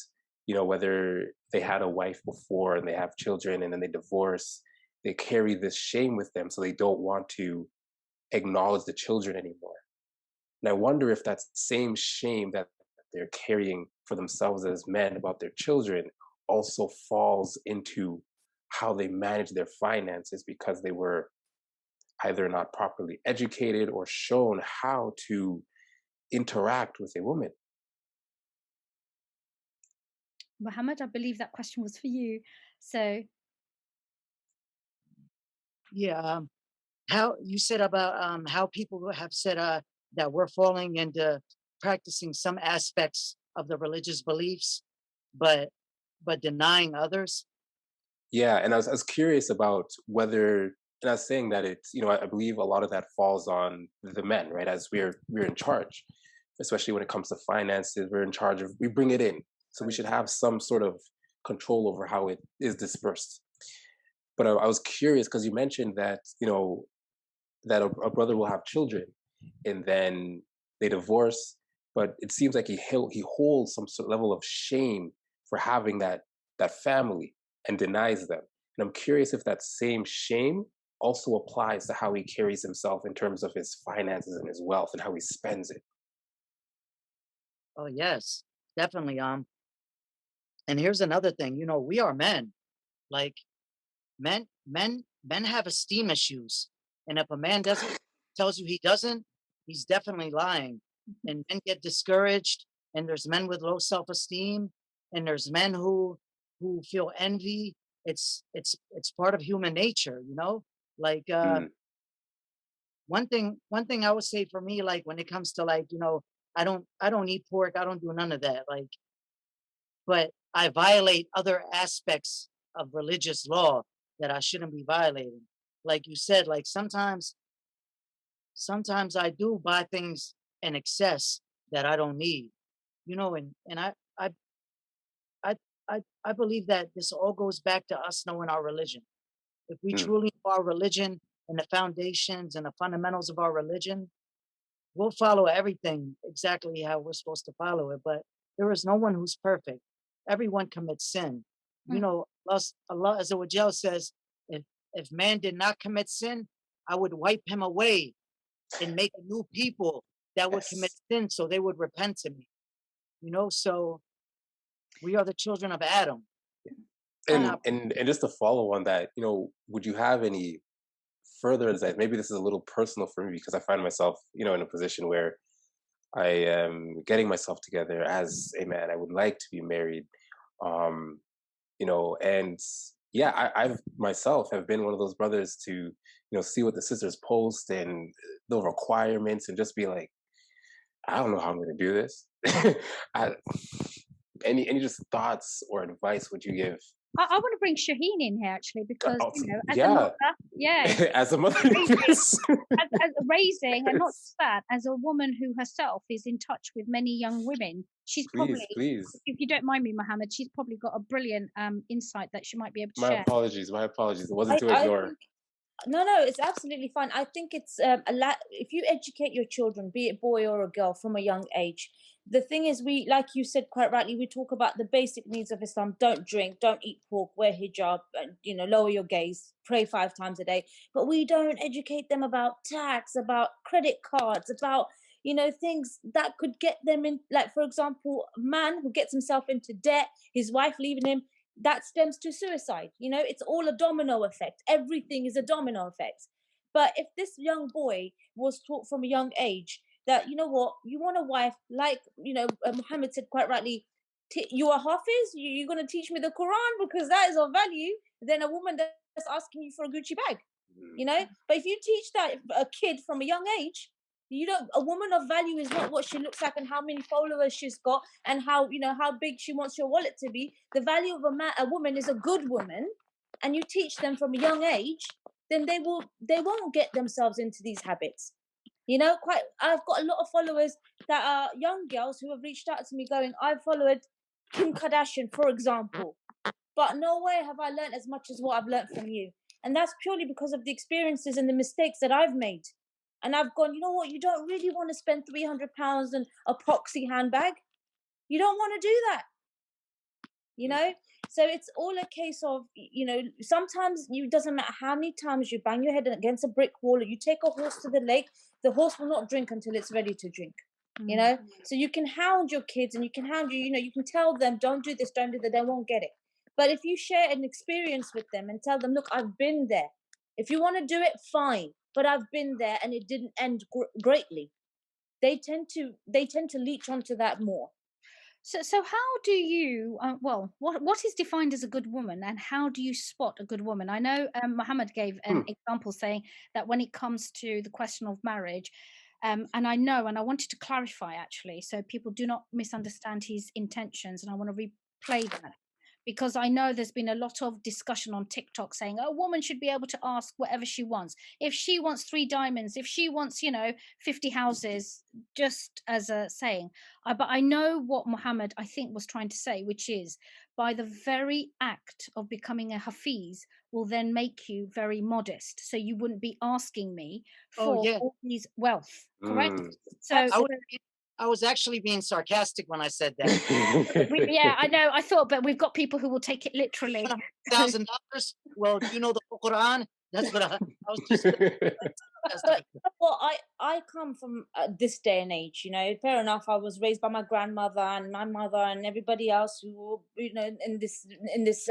whether they had a wife before and they have children and then they divorce, they carry this shame with them, so they don't want to acknowledge the children anymore. And I wonder if that same shame that they're carrying for themselves as men about their children also falls into how they manage their finances, because they were either not properly educated or shown how to interact with a woman. Muhammad, I believe that question was for you. So Yeah. How you said about how people have said that we're falling into practicing some aspects of the religious beliefs, but denying others. Yeah, and I was curious about whether, and I was saying that it's, I believe a lot of that falls on the men, right? As we're in charge, especially when it comes to finances, we're in charge of, we bring it in. So we should have some sort of control over how it is dispersed. But I was curious because you mentioned that, that a brother will have children and then they divorce, but it seems like he holds some sort of level of shame for having that family and denies them. And I'm curious if that same shame also applies to how he carries himself in terms of his finances and his wealth and how he spends it. Oh yes, definitely. And here's another thing. We are men. Like men have esteem issues, and if a man tells you he doesn't, he's definitely lying. And men get discouraged, and there's men with low self-esteem, and there's men who feel envy it's part of human nature, you know. Like Mm, one thing I would say for me, like when it comes to like, you know, I don't eat pork, I don't do none of that. Like, but I violate other aspects of religious law that I shouldn't be violating. Like you said, like sometimes I do buy things in excess that I don't need, you know, and I I believe that this all goes back to us knowing our religion. If we mm, truly know our religion and the foundations and the fundamentals of our religion, we'll follow everything exactly how we're supposed to follow it. But there is no one who's perfect. Everyone commits sin. You Mm. know, Allah Azza wa Jal says, if man did not commit sin, I would wipe him away and make a new people that would commit yes. sin so they would repent to me. You know, so we are the children of Adam. And Oh, And just to follow on that, you know, would you have any further insight? Maybe this is a little personal for me because I find myself, you know, in a position where I am getting myself together as a man. I would like to be married. Um, you know, and yeah, I've myself have been one of those brothers to, you know, see what the sisters post and the requirements and just be like, I don't know how I'm going to do this. I, any just thoughts or advice would you give? I want to bring Shaheen in here actually because Oh, you know, as a yeah, mother, yeah, as a mother, raising, yes, as raising, and not yes. just that, as a woman who herself is in touch with many young women, she's Please, probably, please. if you don't mind me, Mohammed, she's probably got a brilliant insight that she might be able to My share. apologies. My apologies. It wasn't to I ignore. think no, no, it's absolutely fine. I think it's a lot. If you educate your children, be it boy or a girl, from a young age, the thing is, we, like you said quite rightly, we talk about the basic needs of Islam. Don't drink, don't eat pork, wear hijab, and you know, lower your gaze, pray 5 times a day. But we don't educate them about tax, about credit cards, about things that could get them in. Like for example, a man who gets himself into debt, his wife leaving him, that stems to suicide. It's all a domino effect. Everything is a domino effect. But if this young boy was taught from a young age that, you know what, you want a wife, like, Muhammad said quite rightly, you are Hafiz, you're going to teach me the Quran because that is of value, than a woman that's asking you for a Gucci bag. Mm, But if you teach that a kid from a young age, a woman of value is not what she looks like and how many followers she's got and how big she wants your wallet to be. The value of a woman is a good woman, and you teach them from a young age, then they won't get themselves into these habits. I've got a lot of followers that are young girls who have reached out to me going, I've followed Kim Kardashian, for example, but no way have I learned as much as what I've learned from you. And that's purely because of the experiences and the mistakes that I've made. And I've gone, you know what? You don't really want to spend £300 on a proxy handbag. You don't want to do that, you mm, know? So it's all a case of, sometimes it doesn't matter how many times you bang your head against a brick wall or you take a horse to the lake, the horse will not drink until it's ready to drink. Mm. So you can hound your kids and you can you can tell them, don't do this, don't do that, they won't get it. But if you share an experience with them and tell them, look, I've been there. If you want to do it, fine, but I've been there and it didn't end greatly. They tend to leech onto that more. So how do you, what is defined as a good woman and how do you spot a good woman? I know Muhammad gave an mm, example saying that when it comes to the question of marriage, and I know, and I wanted to clarify actually, so people do not misunderstand his intentions, and I want to replay that because I know there's been a lot of discussion on TikTok saying a woman should be able to ask whatever she wants. If she wants 3 diamonds, if she wants, 50 houses, just as a saying. But I know what Muhammad, I think, was trying to say, which is by the very act of becoming a Hafiz will then make you very modest. So you wouldn't be asking me Oh for yeah, all these wealth, correct? mm. So, I so was I was actually being sarcastic when I said that. yeah, I know. I thought, but we've got people who will take it literally. $100,000. Well, do you know the Quran? That's what I was just But sarcastic. well, I come from this day and age. Fair enough. I was raised by my grandmother and my mother and everybody else who were, in this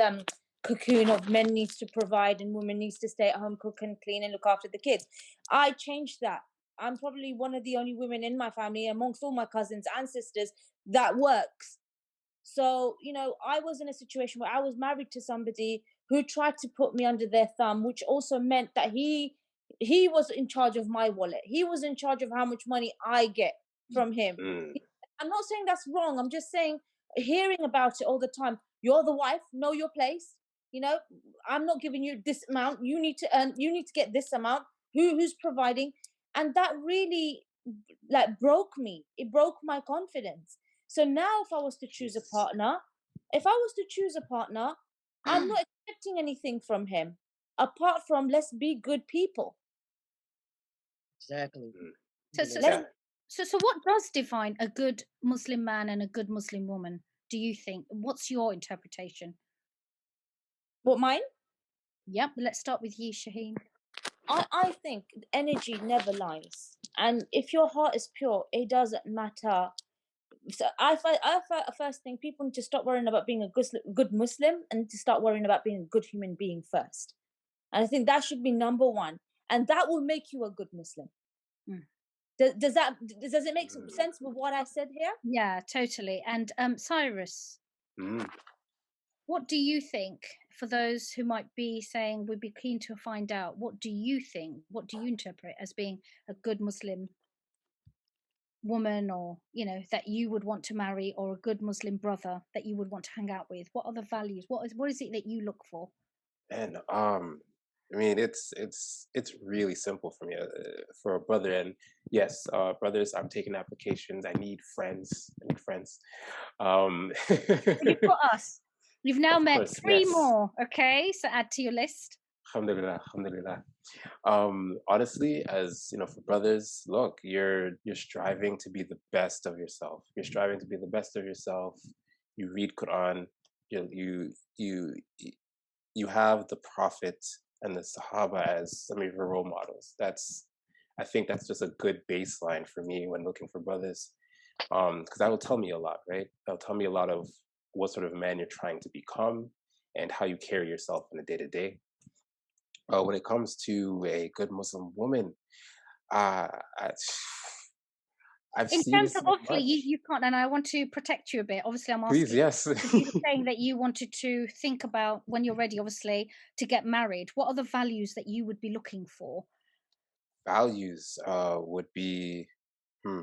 cocoon of men needs to provide and women needs to stay at home, cook and clean and look after the kids. I changed that. I'm probably one of the only women in my family amongst all my cousins and sisters that works. So, I was in a situation where I was married to somebody who tried to put me under their thumb, which also meant that he was in charge of my wallet. He was in charge of how much money I get from him. Mm. I'm not saying that's wrong. I'm just saying, hearing about it all the time. You're the wife, know your place. You know, I'm not giving you this amount. You need to earn. You need to get this amount. Who's providing? And that really, like, broke me. It broke my confidence. So now, if I was to choose a partner, I'm not expecting anything from him apart from, let's be good people. Exactly. Mm. So, Let's Yeah. so what does define a good Muslim man and a good Muslim woman, do you think? What's your interpretation? What, mine? Yep, let's start with you, Shaheen. I think energy never lies, and if your heart is pure, it doesn't matter. So first thing, people need to stop worrying about being a good Muslim and to start worrying about being a good human being first. And I think that should be number one, and that will make you a good Muslim. Mm. Does it make sense with what I said here? Yeah, totally. And Cyrus, Mm. what do you think? For those who might be saying, we'd be keen to find out, what do you think? What do you interpret as being a good Muslim woman, or that you would want to marry, or a good Muslim brother that you would want to hang out with? What are the values? What is it that you look for? And I mean, it's really simple for me, for a brother. And yes, brothers, I'm taking applications. I need friends. I need friends. You've got us. You've now Of met course, 3 yes. more. Okay, so add to your list. Alhamdulillah, alhamdulillah. Honestly, as you know, for brothers, look, you're striving to be the best of yourself. You're striving to be the best of yourself. You read Quran. You have the Prophet and the Sahaba as some of your role models. I think that's just a good baseline for me when looking for brothers, because that will tell me a lot, right? That'll tell me a lot of what sort of man you're trying to become and how you carry yourself in the day to day. When it comes to a good Muslim woman, uh, I, I've In seen terms it of, so obviously, much. you can't, and I want to protect you a bit. Obviously, I'm Please, asking, yes. because you were saying that you wanted to think about, when you're ready, obviously, to get married. What are the values that you would be looking for? Values would be, hmm,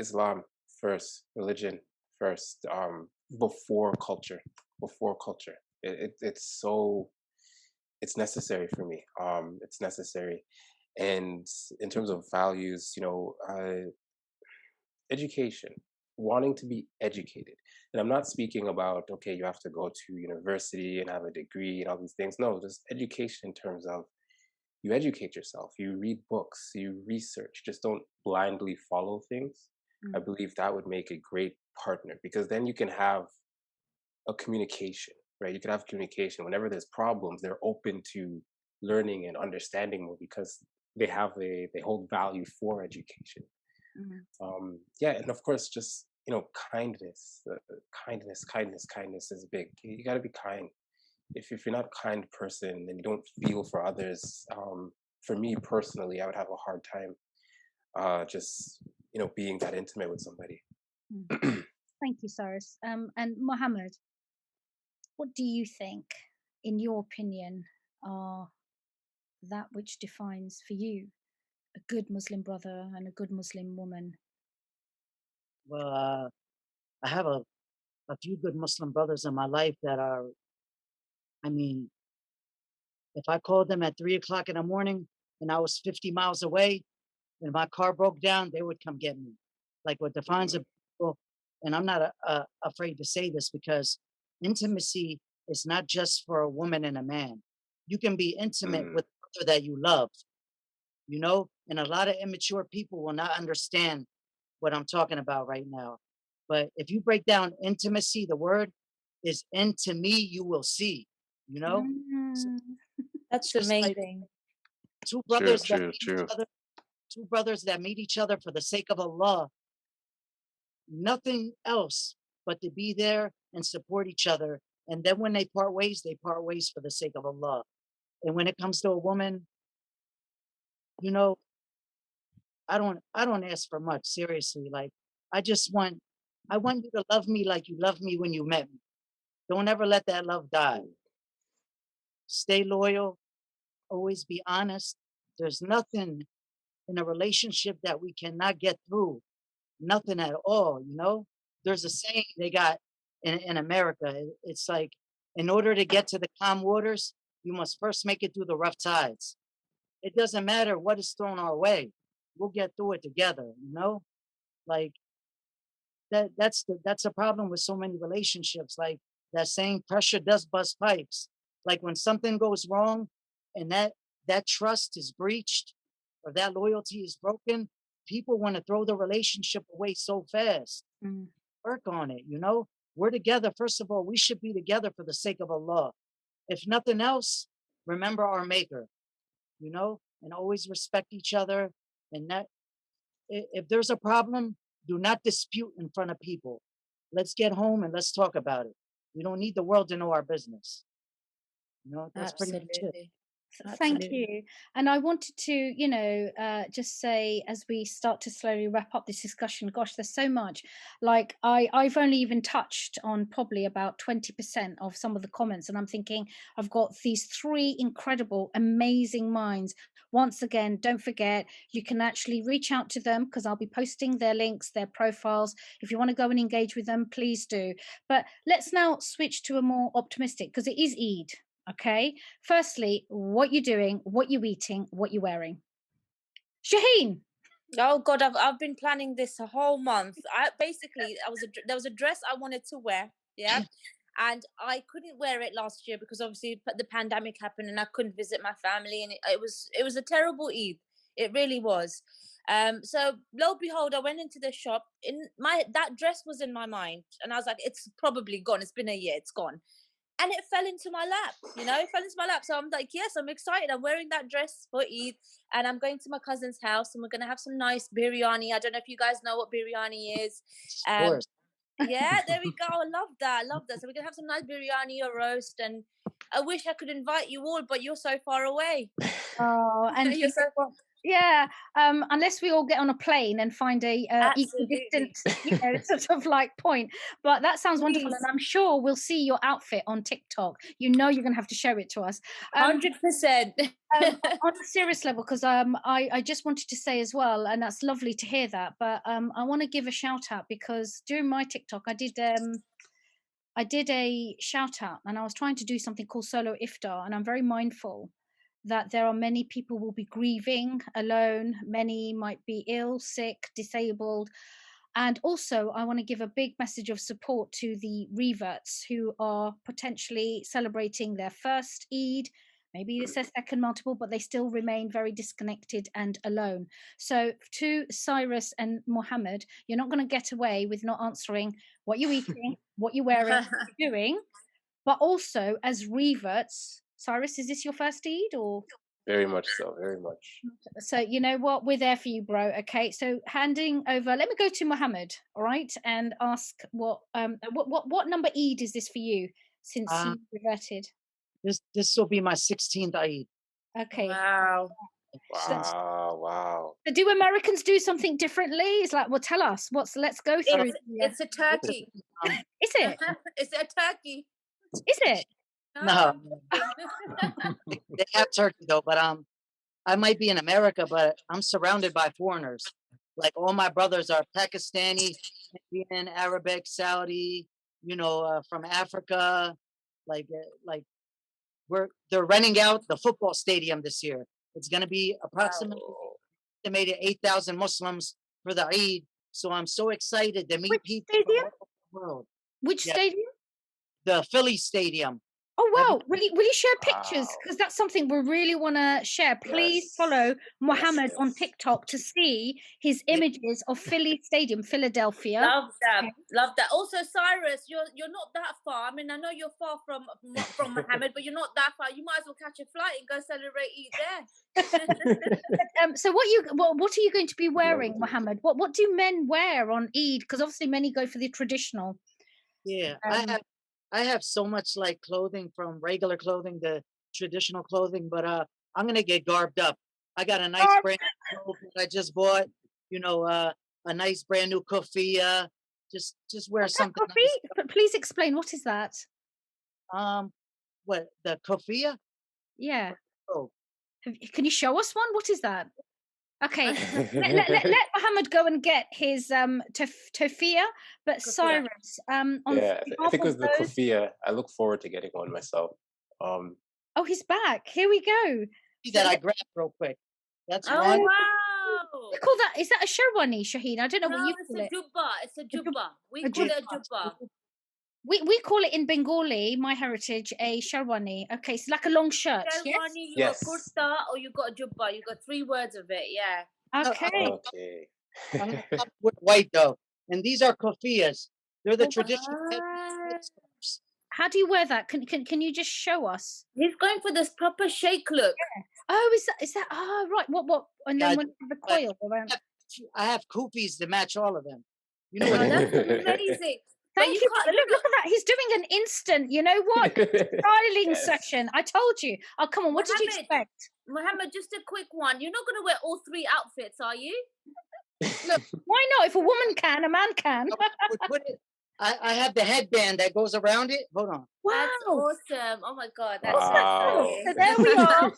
Islam first, religion first, before culture, before culture. It's necessary for me. It's necessary. And in terms of values, education, wanting to be educated. And I'm not speaking about, okay, you have to go to university and have a degree and all these things. No, just education in terms of, you educate yourself, you read books, you research, just don't blindly follow things. I believe that would make a great partner, because then you can have a communication, right? You can have communication. Whenever there's problems, they're open to learning and understanding more, because they hold value for education. Yeah, and of course, just kindness, kindness is big. You got to be kind. If you're not a kind person and you don't feel for others, for me personally, I would have a hard time just being that intimate with somebody. Thank you, Cyrus. And Muhammad, what do you think, in your opinion, are that which defines for you a good Muslim brother and a good Muslim woman? Well, I have a few good Muslim brothers in my life that are, I mean, if I called them at 3 o'clock in the morning and I was 50 miles away and my car broke down, they would come get me. Like, what defines a people, and I'm not afraid to say this, because intimacy is not just for a woman and a man. You can be intimate with the other that you love, and a lot of immature people will not understand what I'm talking about right now. But if you break down intimacy, the word is into me, you will see, So Mm. That's it's just like amazing. two True, brothers that true, meet each true. other, two brothers that meet each other for the sake of Allah, nothing else but to be there and support each other. And then when they part ways for the sake of Allah. And when it comes to a woman, you know, I don't ask for much, seriously. Like, I want you to love me like you loved me when you met me. Don't ever let that love die. Stay loyal. Always be honest. There's nothing in a relationship that we cannot get through. Nothing at all, you know? There's a saying they got in America. It's like, in order to get to the calm waters, you must first make it through the rough tides. It doesn't matter what is thrown our way. We'll get through it together, you know? Like that's a problem with so many relationships. Like that saying, pressure does bust pipes. Like when something goes wrong and that trust is breached or that loyalty is broken, people want to throw the relationship away so fast. Work on it, you know? We're together. First of all, we should be together for the sake of Allah. If nothing else, remember our maker, you know, and always respect each other. And that if there's a problem, do not dispute in front of people. Let's get home and let's talk about it. We don't need the world to know our business. You know, that's pretty much it. Absolutely. Thank Absolutely. you. And I wanted to, you know, just say as we start to slowly wrap up this discussion, gosh, there's so much. Like I've only even touched on probably about 20% of some of the comments. And I'm thinking I've got these 3 incredible, amazing minds. Once again, don't forget, you can actually reach out to them because I'll be posting their links, their profiles. If you want to go and engage with them, please do. But let's now switch to a more optimistic, because it is Eid. Okay. Firstly, what you doing, what you eating, what you wearing. Shaheen. Oh God, I've been planning this a whole month. There was a dress I wanted to wear, yeah, and I couldn't wear it last year because obviously the pandemic happened and I couldn't visit my family, and it was a terrible Eid. It really was. So lo and behold, I went into the shop. That dress was in my mind, and I was like, it's probably gone. It's been a year. It's gone. And it fell into my lap, you know, it fell into my lap. So I'm like, yes, I'm excited. I'm wearing that dress for Eid and I'm going to my cousin's house and we're going to have some nice biryani. I don't know if you guys know what biryani is. Of course. Yeah, there we go. I love that. I love that. So we're going to have some nice biryani or roast. And I wish I could invite you all, but you're so far away. Oh, and You're so far. Yeah, unless we all get on a plane and find a equidistant, you know, sort of like point. But that sounds wonderful, and I'm sure we'll see your outfit on TikTok. You know, you're going to have to show it to us. 100%. On a serious level, because I just wanted to say as well, and that's lovely to hear that. But I want to give a shout out because during my TikTok, I did a shout out, and I was trying to do something called solo iftar, and I'm very mindful that there are many people will be grieving alone, many might be ill, sick, disabled. And also I want to give a big message of support to the reverts who are potentially celebrating their first Eid, maybe it's their second multiple, but they still remain very disconnected and alone. So to Cyrus and Muhammed, you're not going to get away with not answering what you're eating, what you're wearing, what you're doing. But also as reverts, Cyrus, is this your first Eid or? Very much so, very much. So you know what, we're there for you, bro. Okay, so handing over, let me go to Muhammad, all right, and ask what number Eid is this for you since you reverted? This will be my 16th Eid. Okay. Wow. Wow. So do Americans do something differently? It's like, well, tell us. Let's go through. It's a turkey. Is it? It's a turkey. Is it? No. They have turkey though, but I might be in America, but I'm surrounded by foreigners. Like all my brothers are Pakistani, Indian, Arabic, Saudi, you know, from Africa. Like they're renting out the football stadium this year. It's going to be approximately estimated 8,000 Muslims for the Eid. So I'm so excited to meet people from all over the world. Which stadium? The Philly Stadium. Oh wow! Will you share pictures? Because that's something we really want to share. Please follow Muhammad on TikTok to see his images of Philly Stadium, Philadelphia. Love that, love that. Also, Cyrus, you're not that far. I mean, I know you're far from Muhammad, but you're not that far. You might as well catch a flight and go celebrate Eid there. So what are you going to be wearing, Muhammad? What do men wear on Eid? Because obviously many go for the traditional. Yeah, I have so much like clothing, from regular clothing to traditional clothing, but I'm gonna get garbed up. I got a nice brand new coat that I just bought, you know, a nice brand new kufiya. Just wear something nice. But please explain, what is that? What, the kofia? Yeah. Oh, Can you show us one? What is that? Okay, let Muhammad go and get his tofia, but Kofia. Cyrus, on Yeah, I behalf think it of was the those. kofia. I look forward to getting one myself. Oh, he's back. Here we go. see So that I grabbed real quick. That's Oh one. wow! we call that, is that a sherwani, Shaheen? I don't know No, what you it's call a it. jubba. It's a jubba. We A call it a jubba. jubba. We call it in Bengali, my heritage, a sherwani. Okay, it's like a long shirt. Yes. Sherwani, you got Yes. kurta, or you got a jubba. You got 3 words of it. Yeah. No, Okay. Okay. I'm gonna stop with white though. And these are kofias. They're the Well, traditional Ah. headscarves. how do you wear that? Can you just show us? He's going for this proper sheikh look. Oh, is that? Oh, right. What? And then Yeah, when the but coil around. I have kufis to match all of them. You know Oh, what? that's amazing. But Thank you you. can't. Look at that. He's doing an instant. You know what? Styling Yes. session. I told you. Oh, come on. What did you Muhammad. expect? Muhammad, just a quick one. You're not going to wear all 3 outfits, are you? Why not? If a woman can, a man can. I have the headband that goes around it. Hold on. That's Wow. awesome. Oh my God, that's Wow. So there we are.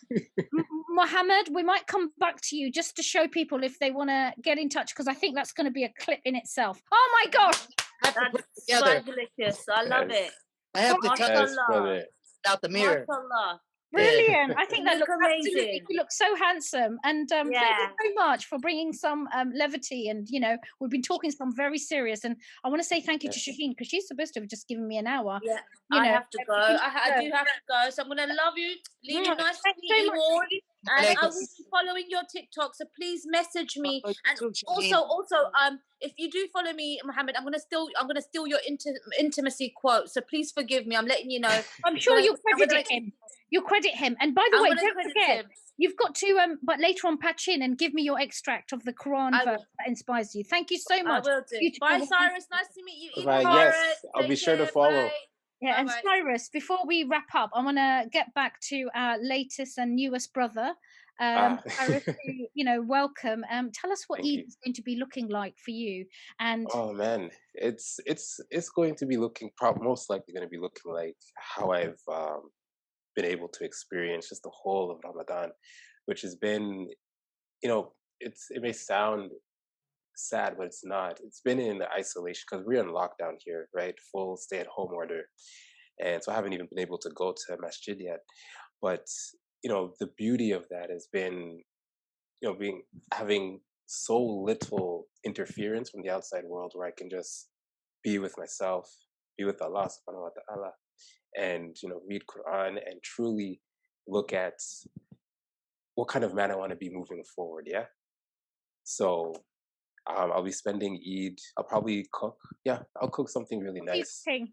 Muhammad, we might come back to you just to show people if they want to get in touch, because I think that's going to be a clip in itself. Oh my gosh. I have to put That's it together. fabulous. I love Yes. it. I have to take That's Mashallah. brilliant. out the mirror. Mashallah. Brilliant. I think You that look looks absolutely, amazing. you look so handsome. And thank you Yeah. so much for bringing some levity. And, you know, we've been talking some very serious. And I want to say thank you to Yes. Shaheen, because she's supposed to have just given me an hour. Yeah, You I know, have to go. I do have to go. So I'm going to love you. Leave you nice to Thanks meet so you much. all. And I will Alaikum. be following your TikTok. So please message me. Follow you And too, Shaheen. also, if you do follow me, Muhammad, I'm gonna steal your intimacy quote. So please forgive me. I'm letting you know. I'm sure gonna- you'll I'm gonna credit make- him. You'll credit him. And by the I'm way, gonna don't credit forget, him. you've got to, but later on, patch in and give me your extract of the Quran I verse will. that inspires you. Thank you so I much. will do. Beautiful Bye, woman. Cyrus. Nice to meet you. Eid Bye. Mubarak. Yes, I'll be Take sure to care. follow. Bye. Yeah, and Bye-bye. Cyrus, before we wrap up, I want to get back to our latest and newest brother, Cyrus, who, you know, welcome. Tell us what Thank Eid you. is going to be looking like for you. And Oh man, it's going to be looking most likely going to be looking like how I've been able to experience just the whole of Ramadan, which has been, you know, it may sound sad, but it's not. It's been in isolation because we're in lockdown here, right? Full stay-at-home order, and so I haven't even been able to go to masjid yet. But you know, the beauty of that has been, you know, having so little interference from the outside world, where I can just be with myself, be with Allah subhanahu wa ta'ala, and you know, read Quran and truly look at what kind of man I want to be moving forward. Yeah. So I'll be spending Eid. I'll probably cook. Yeah, I'll cook something really what are you nice, cooking?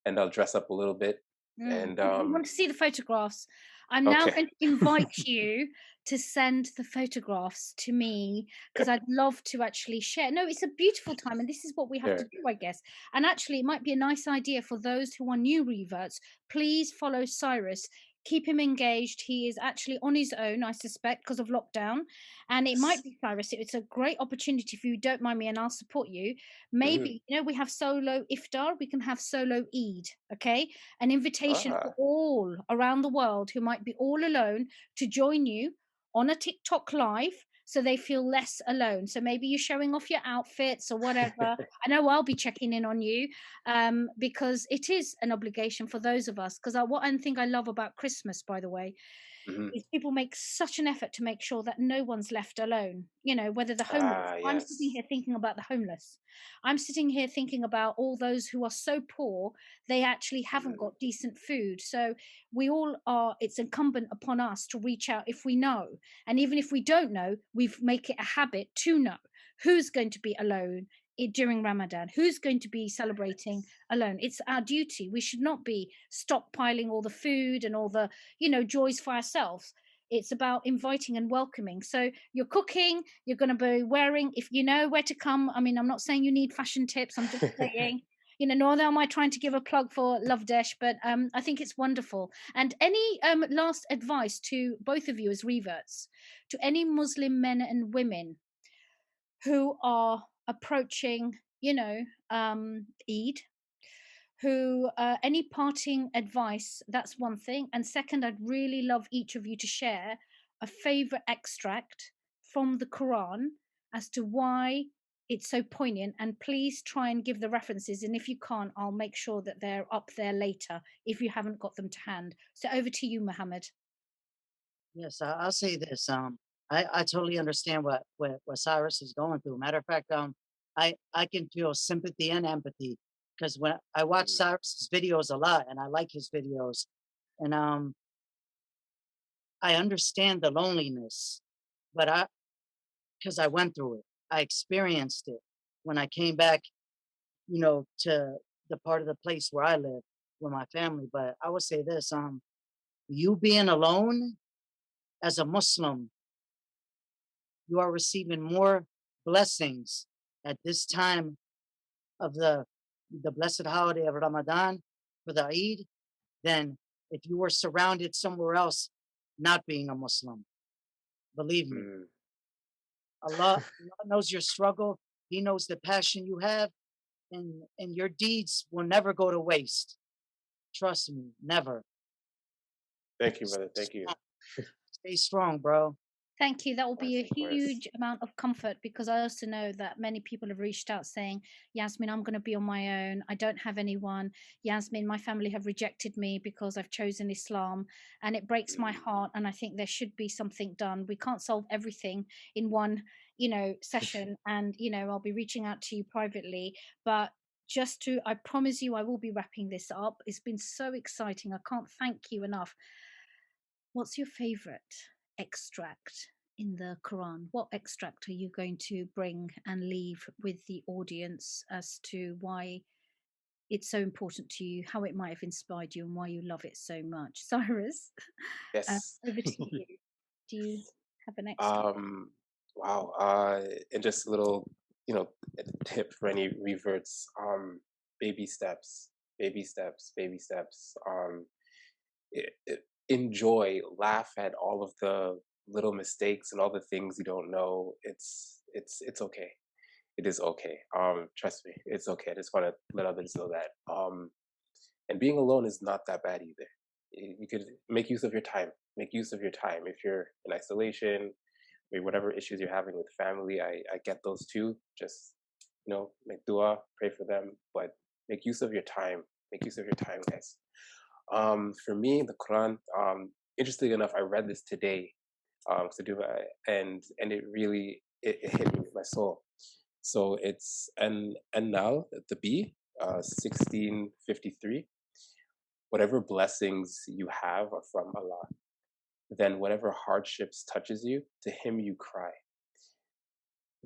and I'll dress up a little bit. And I want to see the photographs. I'm now okay. going to invite you to send the photographs to me, because I'd love to actually share. No, it's a beautiful time, and this is what we have to Sure. do, I guess. And actually, it might be a nice idea for those who are new reverts. Please follow Cyrus. Keep him engaged. He is actually on his own, I suspect, because of lockdown. And it might be, Cyrus, it's a great opportunity if you don't mind me, and I'll support you. Maybe, you know, we have solo iftar, we can have solo Eid, okay? An invitation for all around the world who might be all alone to join you on a TikTok live, so they feel less alone. So maybe you're showing off your outfits or whatever. I know I'll be checking in on you, because it is an obligation for those of us. Because one thing I love about Christmas, by the way, is people make such an effort to make sure that no one's left alone. You know, whether the homeless. I'm sitting here thinking about the homeless. I'm sitting here thinking about all those who are so poor they actually haven't got decent food. So we all are. It's incumbent upon us to reach out if we know, and even if we don't know, we make it a habit to know who's going to be alone during Ramadan, who's going to be celebrating alone. It's our duty. We should not be stockpiling all the food and all the, you know, joys for ourselves. It's about inviting and welcoming. So you're cooking, you're going to be wearing, if you know where to come. I mean, I'm not saying you need fashion tips. I'm just saying, you know, nor am I trying to give a plug for Lovedesh, but I think it's wonderful. And any last advice to both of you as reverts, to any Muslim men and women who are approaching, you know, Eid, who any parting advice, that's one thing. And second, I'd really love each of you to share a favorite extract from the Quran as to why it's so poignant, and please try and give the references, and if you can't, I'll make sure that they're up there later if you haven't got them to hand. So over to you, Muhammad. Yes, I'll say this. I totally understand what Cyrus is going through. Matter of fact, I can feel sympathy and empathy because when I watch Cyrus's videos a lot, and I like his videos, and I understand the loneliness, but because I went through it, I experienced it when I came back, to the part of the place where I live with my family. But I would say this: you being alone as a Muslim, you are receiving more blessings at this time of the blessed holiday of Ramadan for the Eid than if you were surrounded somewhere else not being a Muslim. Believe me, Allah knows your struggle. He knows the passion you have, and your deeds will never go to waste. Trust me, never. Thank you, brother. Thank you. Stay strong, bro. Thank you. That will be a Of course. huge amount of comfort, because I also know that many people have reached out saying, Yasmin, I'm going to be on my own. I don't have anyone. Yasmin, my family have rejected me because I've chosen Islam, and it breaks my heart. And I think there should be something done. We can't solve everything in one, session. And, I'll be reaching out to you privately, but I promise you, I will be wrapping this up. It's been so exciting. I can't thank you enough. What's your favorite extract in the Quran? What extract are you going to bring and leave with the audience as to why it's so important to you, how it might have inspired you, and why you love it so much? Cyrus, Yes. over to you. Do you have an extract? Wow. And just a little, tip for any reverts. Baby steps, baby steps, baby steps. Enjoy, laugh at all of the little mistakes and all the things you don't know. It's okay. It is okay. Trust me, it's okay. I just want to let others know that. And being alone is not that bad either. You could make use of your time. Make use of your time. If you're in isolation, whatever issues you're having with family, I get those too. Just make dua, pray for them, but make use of your time. Make use of your time, guys. For me, the Quran. Interestingly enough, I read this today, and it really it hit me with my soul. So it's and now the B, 1653. Whatever blessings you have are from Allah. Then whatever hardships touches you, to Him you cry.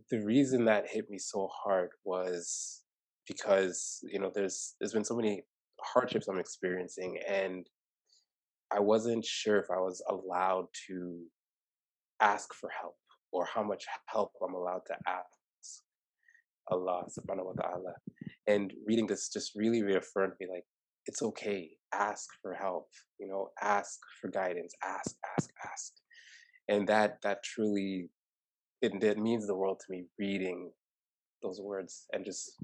The reason that hit me so hard was because there's been so many hardships I'm experiencing, and I wasn't sure if I was allowed to ask for help or how much help I'm allowed to ask Allah subhanahu wa ta'ala. And reading this just really reaffirmed me, like, it's okay, ask for help, ask for guidance, ask. And that truly it means the world to me, reading those words and just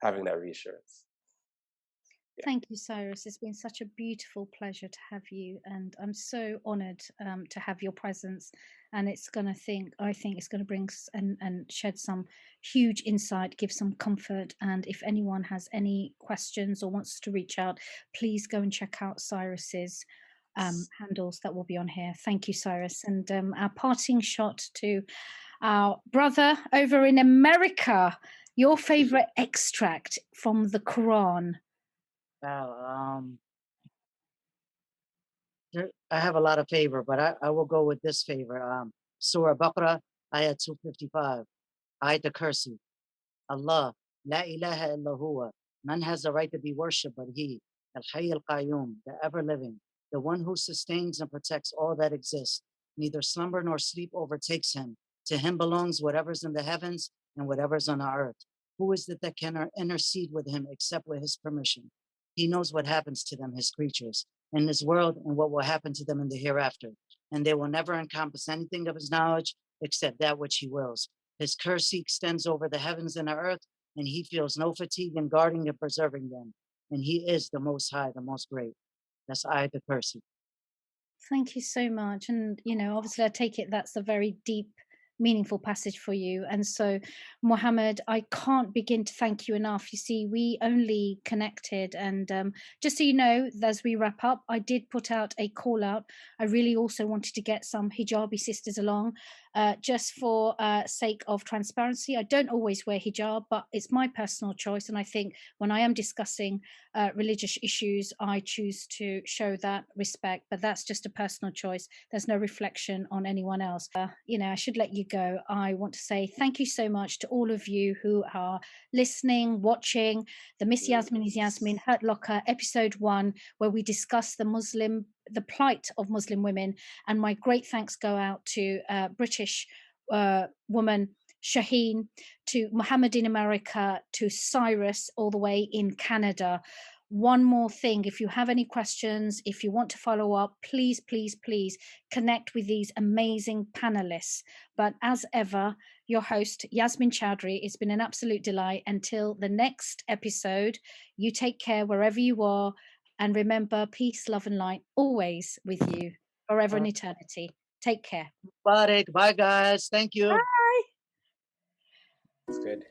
having that reassurance. Yeah. Thank you, Cyrus. It's been such a beautiful pleasure to have you, and I'm so honored to have your presence. And I think it's going to bring and shed some huge insight, give some comfort. And if anyone has any questions or wants to reach out, please go and check out Cyrus's handles that will be on here. Thank you, Cyrus. And our parting shot to our brother over in America. Your favorite extract from the Quran? Wow. I have a lot of favor, but I will go with this favor. Surah Baqarah, ayat 255, ayat al-Kursi. Allah, la ilaha illa huwa. None has the right to be worshipped but He. Al-Hayy al-Qayyum, the ever-living, the one who sustains and protects all that exists. Neither slumber nor sleep overtakes Him. To Him belongs whatever's in the heavens and whatever's on the earth. Who is it that can intercede with Him except with His permission? He knows what happens to them, His creatures, in this world and what will happen to them in the hereafter. And they will never encompass anything of His knowledge except that which He wills. His curse extends over the heavens and the earth, and He feels no fatigue in guarding and preserving them. and He is the Most High, the Most Great. That's I, the person. Thank you so much. And, obviously, I take it that's a very deep, meaningful passage for you. And so, Muhammad, I can't begin to thank you enough. You see, we only connected. And just so you know, as we wrap up, I did put out a call out. I really also wanted to get some hijabi sisters along. Just for sake of transparency, I don't always wear hijab, but it's my personal choice. And I think when I am discussing religious issues, I choose to show that respect. But that's just a personal choice. There's no reflection on anyone else. I should let you go. I want to say thank you so much to all of you who are listening, watching the Miss Yasmin is Yasmin Hurt Locker episode 1, where we discuss the plight of Muslim women. And my great thanks go out to British woman Shaheen, to Muhammed in America, to Cyrus all the way in Canada. One more thing, if you have any questions, if you want to follow up, please, please, please connect with these amazing panelists. But as ever, your host, Yasmin Choudhury, it's been an absolute delight. Until the next episode, you take care wherever you are. And remember, peace, love, and light always with you, forever and eternity. Take care. Bye, guys. Thank you. Bye. It's good.